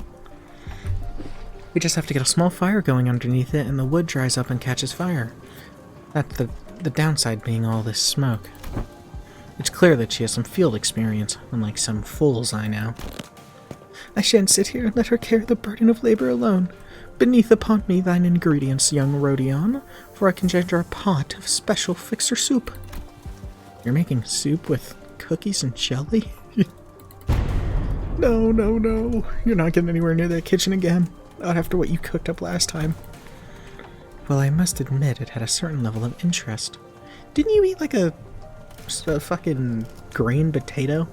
We just have to get a small fire going underneath it and the wood dries up and catches fire. That's the downside being all this smoke. It's clear that she has some field experience, unlike some fools I know. I shan't sit here and let her carry the burden of labor alone. Beneath upon me thine ingredients, young Rodion, for I conjecture a pot of special fixer soup. You're making soup with cookies and jelly? No, no, no. You're not getting anywhere near that kitchen again. Not after what you cooked up last time. Well, I must admit it had a certain level of interest. Didn't you eat like a fucking grain potato?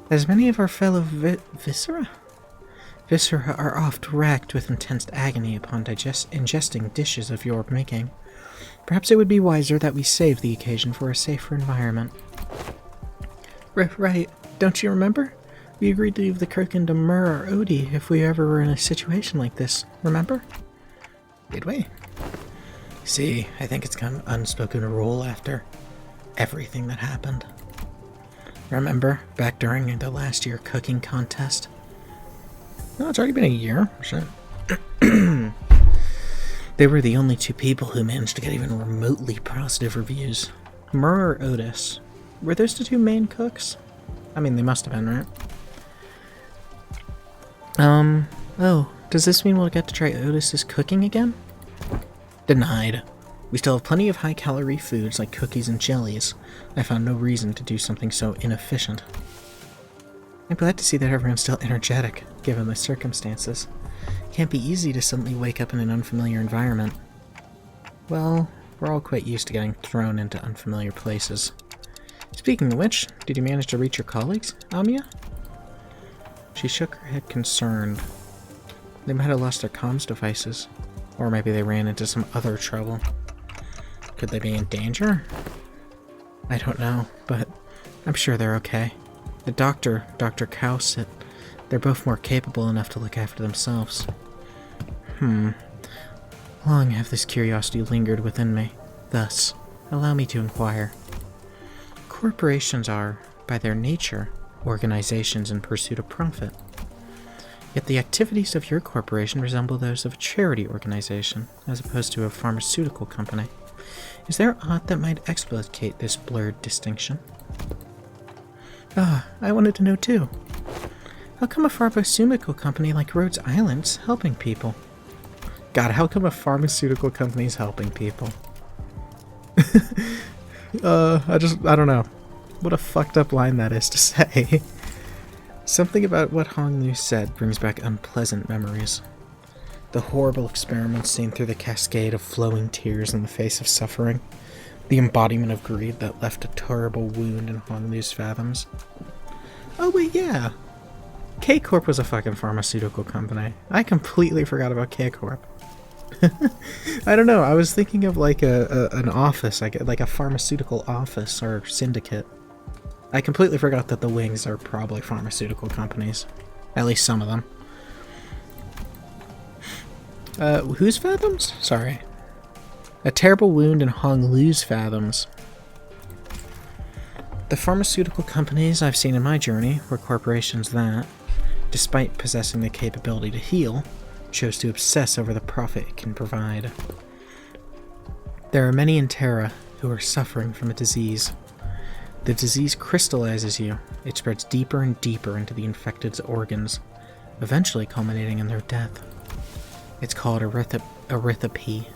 As many of our fellow viscera are oft racked with intense agony upon ingesting dishes of your making. Perhaps it would be wiser that we save the occasion for a safer environment. Right, don't you remember? We agreed to leave the Kirkin to Mur or Odie if we ever were in a situation like this, remember? Did we? See, I think it's kind of an unspoken rule after everything that happened. Remember, back during the last year cooking contest? No, it's already been a year. Shit. They were the only two people who managed to get even remotely positive reviews. Mur or Otis? Were those the two main cooks? I mean, they must have been, right? Oh, does this mean we'll get to try Otis's cooking again? Denied. We still have plenty of high-calorie foods like cookies and jellies. I found no reason to do something so inefficient. I'm glad to see that everyone's still energetic, given the circumstances. It can't be easy to suddenly wake up in an unfamiliar environment. Well, we're all quite used to getting thrown into unfamiliar places. Speaking of which, did you manage to reach your colleagues, Amia? She shook her head concerned. They might have lost their comms devices. Or maybe they ran into some other trouble. Could they be in danger? I don't know, but I'm sure they're okay. The doctor, Dr. Kao, said they're both more capable enough to look after themselves. Long have this curiosity lingered within me. Thus, allow me to inquire. Corporations are, by their nature, organizations in pursuit of profit. Yet the activities of your corporation resemble those of a charity organization, as opposed to a pharmaceutical company. Is there aught that might explicate this blurred distinction? I wanted to know too. How come a pharmaceutical company like Rhodes Island's helping people? God, how come a pharmaceutical company's helping people? I don't know. What a fucked up line that is to say. Something about what Hong Lu said brings back unpleasant memories. The horrible experiments seen through the cascade of flowing tears in the face of suffering. The embodiment of greed that left a terrible wound in Hong Lu's fathoms. Oh wait, yeah. K-Corp was a fucking pharmaceutical company. I completely forgot about K-Corp. I don't know, I was thinking of like an office, like a pharmaceutical office or syndicate. I completely forgot that the Wings are probably pharmaceutical companies. At least some of them. Whose fathoms? Sorry. A terrible wound in Hong Lu's fathoms. The pharmaceutical companies I've seen in my journey were corporations that, despite possessing the capability to heal, chose to obsess over the profit it can provide. There are many in Terra who are suffering from a disease. The disease crystallizes you. It spreads deeper and deeper into the infected's organs, eventually culminating in their death. It's called erythopy.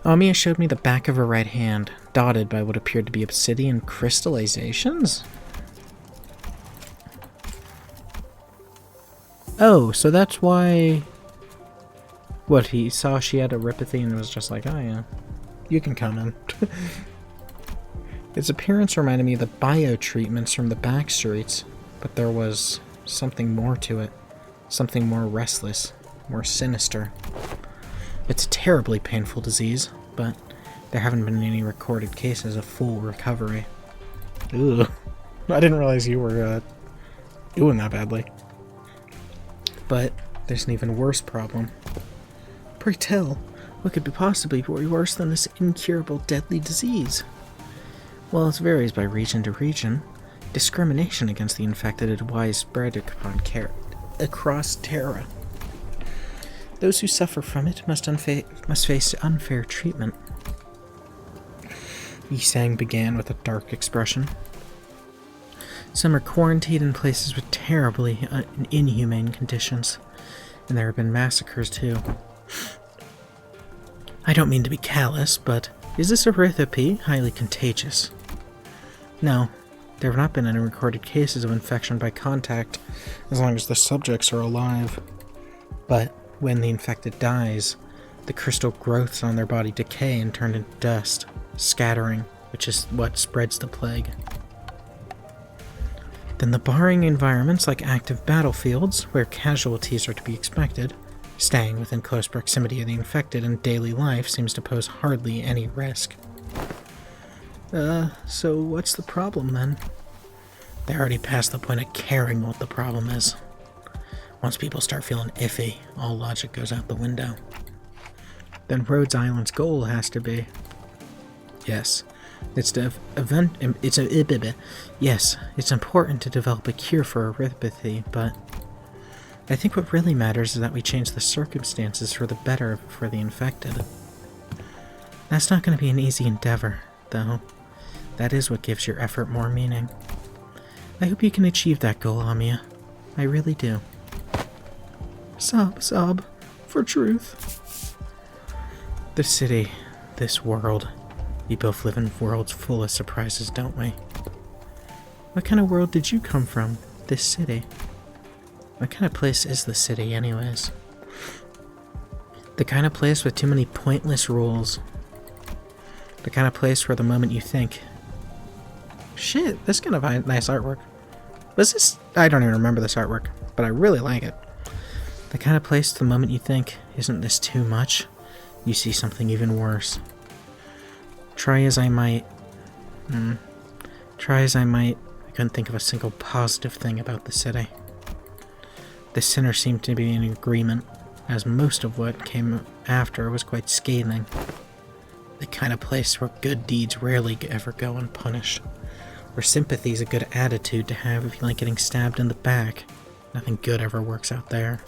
Amiya showed me the back of her right hand, dotted by what appeared to be obsidian crystallizations? Oh, so that's why... What, he saw she had erythopy and was just like, oh yeah, you can come in. Its appearance reminded me of the bio-treatments from the back streets, but there was something more to it. Something more restless, more sinister. It's a terribly painful disease, but there haven't been any recorded cases of full recovery. Ugh. I didn't realize you were doing that badly. But there's an even worse problem. Pray tell, what could possibly be worse than this incurable deadly disease? Well, it varies by region to region. Discrimination against the infected is widespread across Terra. Those who suffer from it must face unfair treatment. Yisang began with a dark expression. Some are quarantined in places with terribly inhumane conditions, and there have been massacres too. I don't mean to be callous, but is this erythopy highly contagious? No, there have not been any recorded cases of infection by contact, as long as the subjects are alive. But when the infected dies, the crystal growths on their body decay and turn into dust, scattering, which is what spreads the plague. Then the barring environments like active battlefields, where casualties are to be expected, staying within close proximity of the infected in daily life seems to pose hardly any risk. So what's the problem then? They're already past the point of caring what the problem is. Once people start feeling iffy, all logic goes out the window. Then Rhodes Island's goal has to be... Yes, it's important to develop a cure for erythopathy, but I think what really matters is that we change the circumstances for the better for the infected. That's not going to be an easy endeavor, though. That is what gives your effort more meaning. I hope you can achieve that goal, Amiya. I really do. Sob, for truth. The city, this world. We both live in worlds full of surprises, don't we? What kind of world did you come from? This city? What kind of place is the city, anyways? The kind of place with too many pointless rules. The kind of place where the moment you think... Shit, this is kind of nice artwork. Was this... I don't even remember this artwork, but I really like it. The kind of place the moment you think, isn't this too much? You see something even worse. Try as I might, I couldn't think of a single positive thing about the city. The sinner seemed to be in agreement, as most of what came after was quite scathing. The kind of place where good deeds rarely ever go unpunished. Where sympathy is a good attitude to have if you like getting stabbed in the back. Nothing good ever works out there.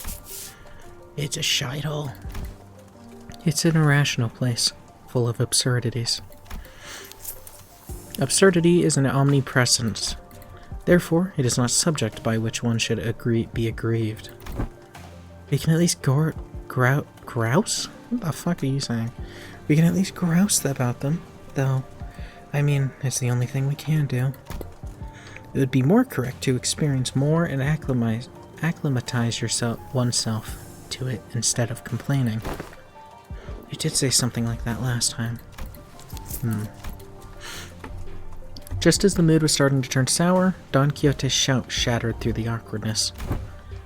It's a shithole. It's an irrational place, full of absurdities. Absurdity is an omnipresence. Therefore, it is not subject by which one should be aggrieved. We can at least grouse? What the fuck are you saying? We can at least grouse about them, though. I mean, it's the only thing we can do. It would be more correct to experience more and acclimatize oneself to it instead of complaining. You did say something like that last time. Just as the mood was starting to turn sour, Don Quixote's shout shattered through the awkwardness.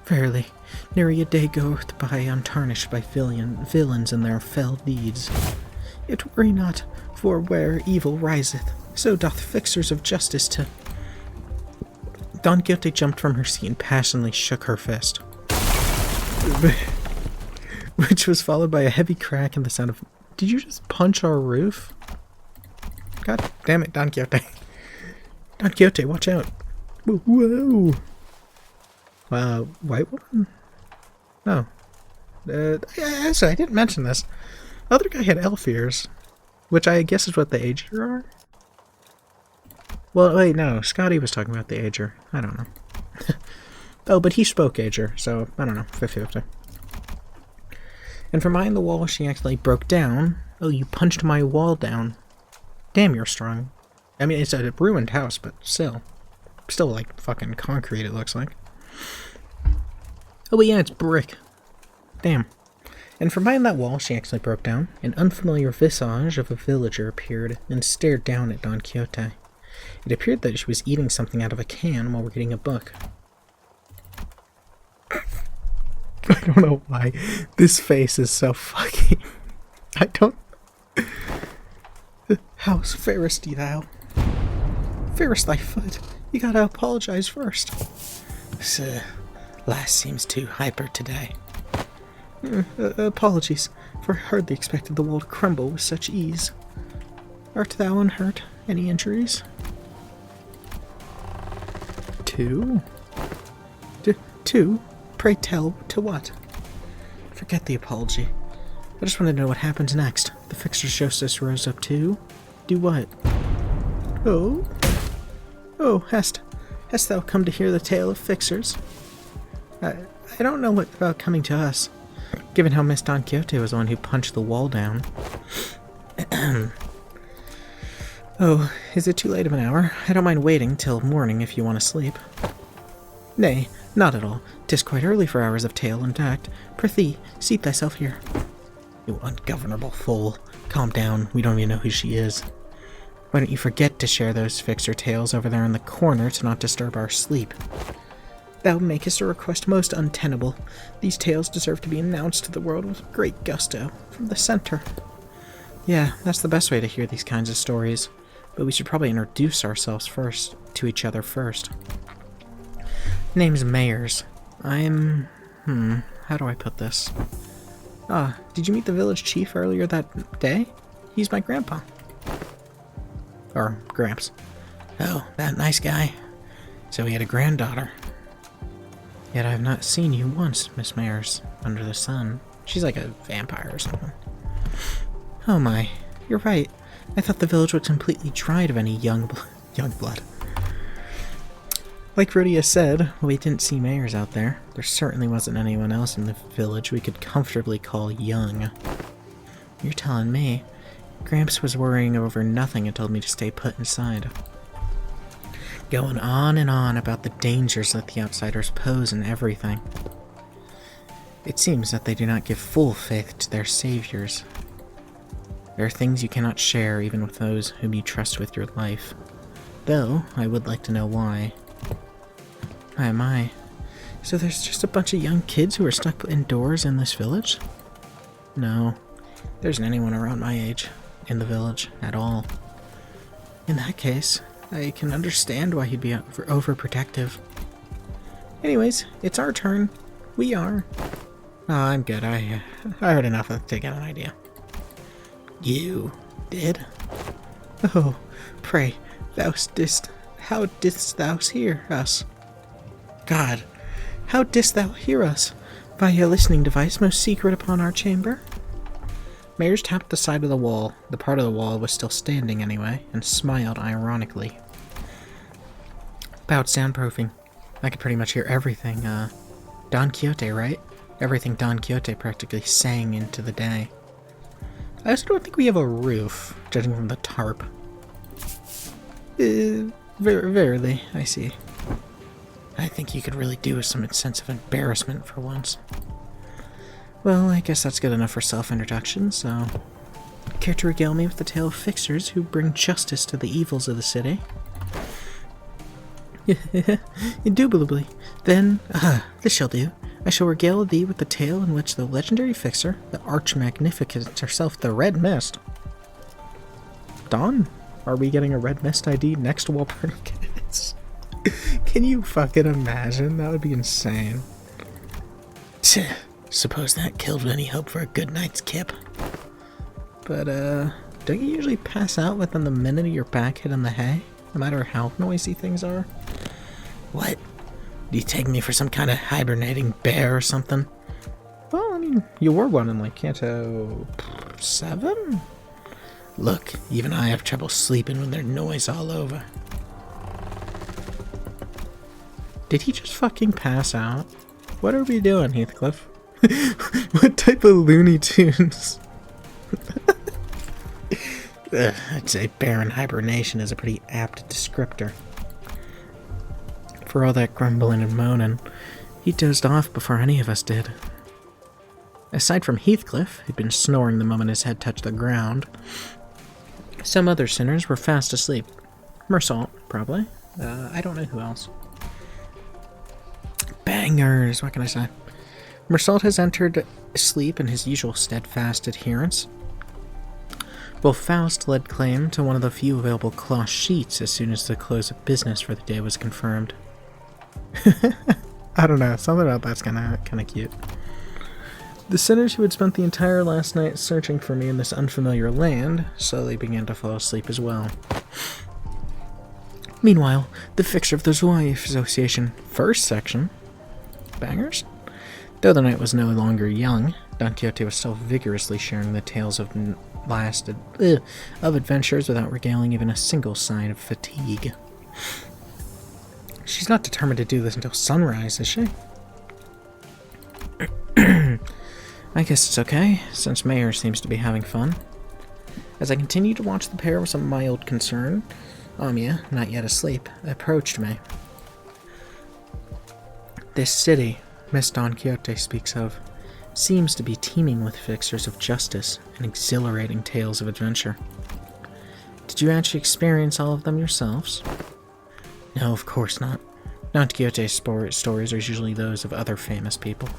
Verily, nary a day goeth by untarnished by villains and their fell deeds. Yet worry not, for where evil riseth, so doth fixers of justice to... Don Quixote jumped from her seat and passionately shook her fist, which was followed by a heavy crack and the sound of... Did you just punch our roof? God damn it, Don Quixote. Don Quixote, watch out. Whoa. White woman? No. Sorry, I didn't mention this. The other guy had elf ears, which I guess is what the Ager are? Well, wait, no. Scotty was talking about the Ager. I don't know. Oh, but he spoke Ager, so I don't know. 50-50. And from behind the wall, she accidentally broke down. Oh, you punched my wall down. Damn, you're strong. I mean, it's a ruined house, but still. Still like fucking concrete, it looks like. Oh, but yeah, it's brick. Damn. And from behind that wall, she actually broke down. An unfamiliar visage of a villager appeared and stared down at Don Quixote. It appeared that she was eating something out of a can while reading a book. I don't know why this face is so fucking... I don't... How fairest thou? Fairest thy foot. You gotta apologize first. This lass seems too hyper today. Apologies, for I hardly expected the wall to crumble with such ease. Art thou unhurt? Any injuries? Two? Two? Pray tell, to what? Forget the apology. I just want to know what happens next. The fixer's justice rose up too? Do what? Oh? Oh, hast thou come to hear the tale of fixers? I don't know what about coming to us, given how Miss Don Quixote was the one who punched the wall down. Oh, is it too late of an hour? I don't mind waiting till morning if you want to sleep. Nay, not at all. 'Tis quite early for hours of tale and act. Prithee, seat thyself here. You ungovernable fool. Calm down, we don't even know who she is. Why don't you forget to share those fixer tales over there in the corner to not disturb our sleep? Thou makest a request most untenable. These tales deserve to be announced to the world with great gusto, from the center. Yeah, that's the best way to hear these kinds of stories. But we should probably introduce ourselves to each other first. Name's Mayers. I'm... how do I put this? Did you meet the village chief earlier that day? He's my grandpa. Or Gramps. Oh, that nice guy. So he had a granddaughter. Yet I have not seen you once, Miss Mayers, under the sun. She's like a vampire or something. Oh my, you're right. I thought the village was completely dried of any young blood. Like Rhodia said, we didn't see Mayers out there. There certainly wasn't anyone else in the village we could comfortably call young. You're telling me. Gramps was worrying over nothing and told me to stay put inside. Going on and on about the dangers that the outsiders pose and everything. It seems that they do not give full faith to their saviors. There are things you cannot share even with those whom you trust with your life. Though, I would like to know why. My. So there's just a bunch of young kids who are stuck indoors in this village? No, there isn't anyone around my age in the village at all. In that case, I can understand why he'd be overprotective. Anyways, it's our turn. We are. Oh, I'm good. I heard enough to get an idea. You did? Oh, pray, how didst thou hear us? God, how didst thou hear us? By a listening device most secret upon our chamber? Mayers tapped the side of the wall. The part of the wall was still standing anyway, and smiled ironically. About soundproofing. I could pretty much hear everything, Don Quixote, right? Everything Don Quixote practically sang into the day. I also don't think we have a roof, judging from the tarp. Verily, I see. I think you could really do with some sense of embarrassment for once. Well, I guess that's good enough for self-introduction, so... Care to regale me with the tale of fixers who bring justice to the evils of the city? Indubitably. Then, this shall do. I shall regale thee with the tale in which the legendary fixer, the arch-magnificent herself, the Red Mist... Dawn? Are we getting a Red Mist ID next to Walpurgis? Can you fucking imagine? That would be insane. Suppose that killed any hope for a good night's kip. But, don't you usually pass out within the minute of your back hitting the hay? No matter how noisy things are? What? Do you take me for some kind of hibernating bear or something? Well, I mean, you were one in, like, Canto 7? Look, even I have trouble sleeping when there's noise all over. Did he just fucking pass out? What are we doing, Heathcliff? What type of Looney Tunes? I'd say bear in hibernation is a pretty apt descriptor. For all that grumbling and moaning, he dozed off before any of us did. Aside from Heathcliff, who'd been snoring the moment his head touched the ground, some other sinners were fast asleep. Mersault, probably. I don't know who else. Bangers, what can I say? Mersault has entered sleep in his usual steadfast adherence. While Faust laid claim to one of the few available cloth sheets as soon as the close of business for the day was confirmed. I don't know, something about that's kinda cute. The sinners who had spent the entire last night searching for me in this unfamiliar land slowly began to fall asleep as well. Meanwhile, the fixture of the Zouaille Association First Section... Bangers? Though the night was no longer young, Don Quixote was still vigorously sharing the tales of adventures without regaling even a single sign of fatigue. She's not determined to do this until sunrise, is she? I guess it's okay, since Mayor seems to be having fun. As I continued to watch the pair with some mild concern, Amia, not yet asleep, approached me. This city Miss Don Quixote speaks of seems to be teeming with fixers of justice and exhilarating tales of adventure. Did you actually experience all of them yourselves? No, of course not. Don Quixote's stories are usually those of other famous people.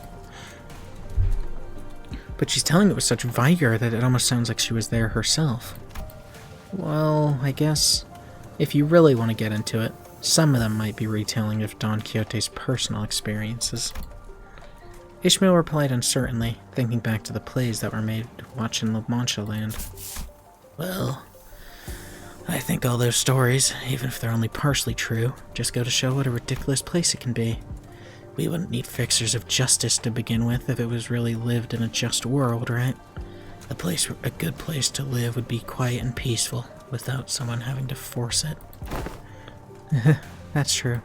But she's telling it with such vigor that it almost sounds like she was there herself. Well, I guess, if you really want to get into it, some of them might be retelling of Don Quixote's personal experiences. Ishmael replied uncertainly, thinking back to the plays that were made watching La Mancha land. Well, I think all those stories, even if they're only partially true, just go to show what a ridiculous place it can be. We wouldn't need fixers of justice to begin with if it was really lived in a just world, right? A good place to live would be quiet and peaceful, without someone having to force it. That's true.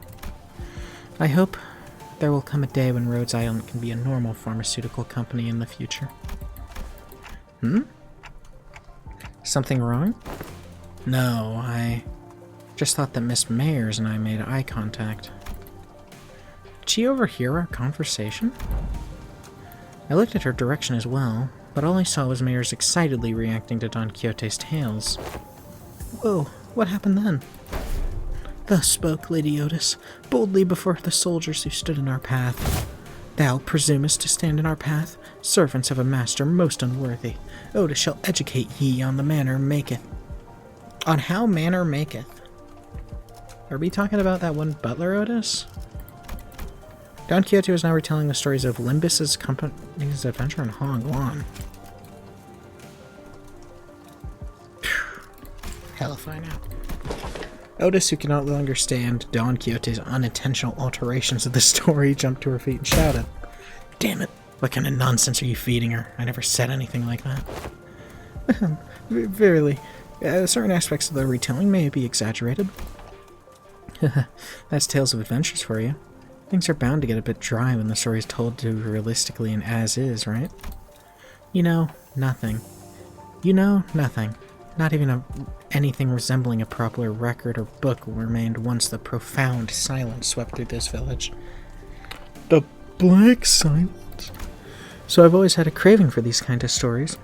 I hope there will come a day when Rhodes Island can be a normal pharmaceutical company in the future. Something wrong? No, I just thought that Miss Mayers and I made eye contact. Did she overhear our conversation? I looked at her direction as well, but all I saw was Mayers excitedly reacting to Don Quixote's tales. Whoa, what happened then? Thus spoke Lady Otis, boldly before the soldiers who stood in our path. Thou presumest to stand in our path, servants of a master most unworthy. Otis shall educate ye on the manner maketh. On how manner maketh? Are we talking about that one butler Otis? Don Quixote is now retelling the stories of Limbus's company's adventure in Hongguan. Hell if I know. Otis, who could no longer stand Don Quixote's unintentional alterations of the story, jumped to her feet and shouted, "Damn it, what kind of nonsense are you feeding her? I never said anything like that." Verily, certain aspects of the retelling may be exaggerated. That's Tales of Adventures for you. Things are bound to get a bit dry when the story is told to realistically and as is, right? You know, nothing. You know, nothing. Not even anything resembling a proper record or book remained once the profound silence swept through this village. The Black Silence? So I've always had a craving for these kind of stories.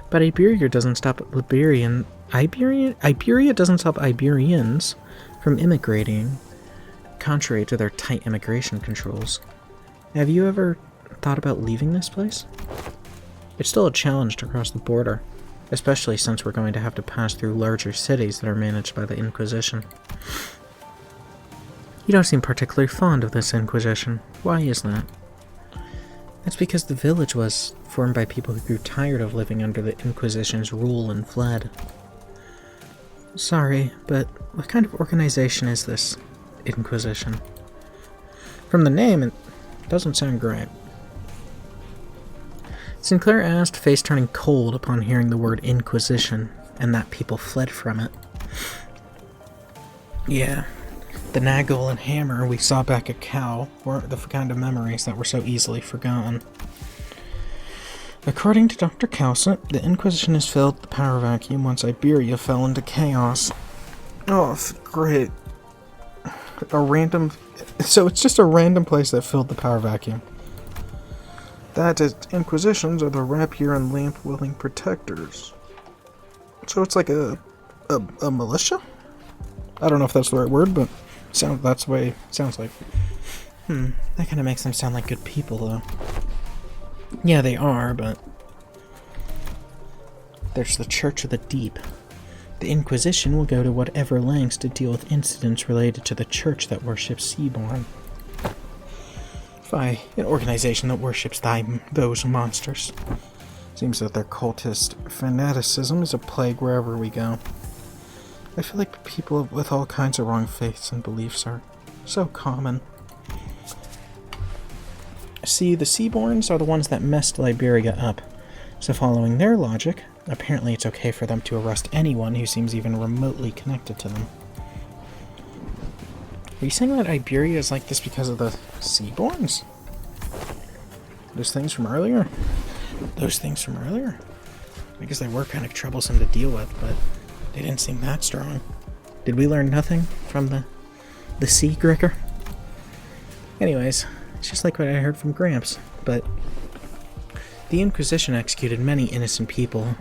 But Iberia doesn't stop Iberia doesn't stop Iberians from immigrating, contrary to their tight immigration controls. Have you ever thought about leaving this place? It's still a challenge to cross the border, especially since we're going to have to pass through larger cities that are managed by the Inquisition. You don't seem particularly fond of this Inquisition. Why is that? That's because the village was formed by people who grew tired of living under the Inquisition's rule and fled. Sorry, but what kind of organization is this Inquisition? From the name, it doesn't sound great. Sinclair asked, face turning cold upon hearing the word Inquisition, and that people fled from it. Yeah, the Nagel and hammer we saw back at Cow weren't the kind of memories that were so easily forgotten. According to Dr. Cowsett, the Inquisition has filled the power vacuum once Iberia fell into chaos. Oh, great. So it's just a random place that filled the power vacuum. That is, Inquisitions are the rapier and lamp-wielding protectors. So it's like a militia? I don't know if that's the right word, but that's the way it sounds like. That kind of makes them sound like good people, though. Yeah, they are, but there's the Church of the Deep. The Inquisition will go to whatever lengths to deal with incidents related to the church that worships Seaborn. An organization that worships those monsters. Seems that their cultist fanaticism is a plague wherever we go. I feel like people with all kinds of wrong faiths and beliefs are so common. See, the Seaborns are the ones that messed Liberia up. So following their logic, apparently it's okay for them to arrest anyone who seems even remotely connected to them. Are you saying that Iberia is like this because of the Seaborns? Those things from earlier? I guess they were kind of troublesome to deal with, but they didn't seem that strong. Did we learn nothing from the Sea Gricker? Anyways, it's just like what I heard from Gramps, but the Inquisition executed many innocent people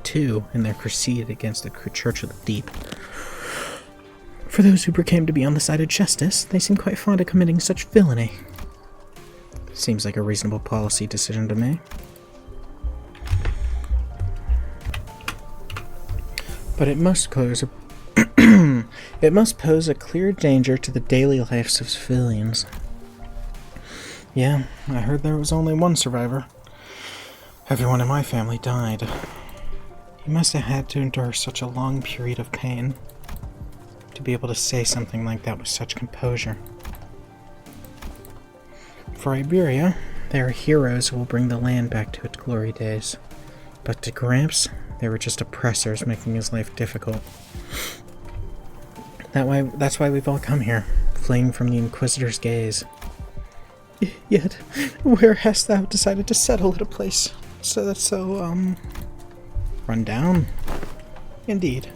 too in their crusade against the Church of the Deep. For those who came to be on the side of justice, they seem quite fond of committing such villainy. Seems like a reasonable policy decision to me. But it must pose a clear danger to the daily lives of civilians. Yeah, I heard there was only one survivor. Everyone in my family died. He must have had to endure such a long period of pain to be able to say something like that with such composure. For Iberia, they are heroes who will bring the land back to its glory days. But to Gramps, they were just oppressors making his life difficult. That's why we've all come here, fleeing from the Inquisitor's gaze. Yet, where hast thou decided to settle at a place that's so, run down? Indeed.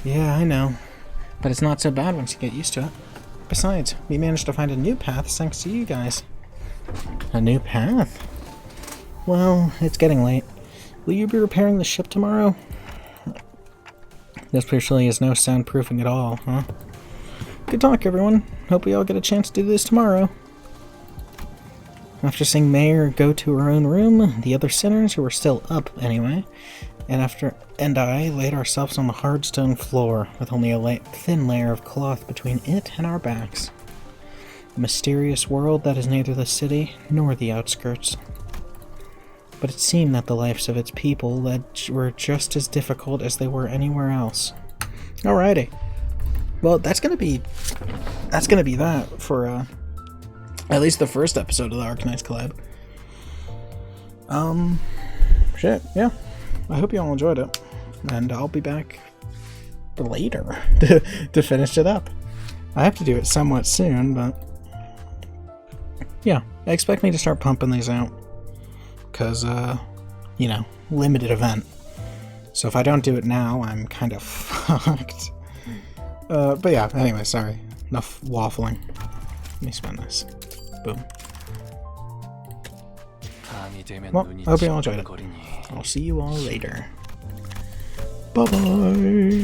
Yeah, I know. But it's not so bad once you get used to it. Besides, we managed to find a new path thanks to you guys. A new path? Well, it's getting late. Will you be repairing the ship tomorrow? This clearly is no soundproofing at all, huh? Good talk, everyone. Hope we all get a chance to do this tomorrow. After seeing Mayor go to her own room, the other sinners, who were still up anyway, and I laid ourselves on the hard stone floor with only a thin layer of cloth between it and our backs. A mysterious world that is neither the city nor the outskirts. But it seemed that the lives of its people were just as difficult as they were anywhere else. Alrighty. Well, that's gonna be that for at least the first episode of the Arknights collab. Shit, yeah. I hope you all enjoyed it, and I'll be back later to finish it up. I have to do it somewhat soon, but yeah, expect me to start pumping these out, because, limited event. So if I don't do it now, I'm kind of fucked. But yeah, anyway, sorry. Enough waffling. Let me spend this. Boom. Well, I hope you all enjoyed it. I'll see you all later. Bye-bye!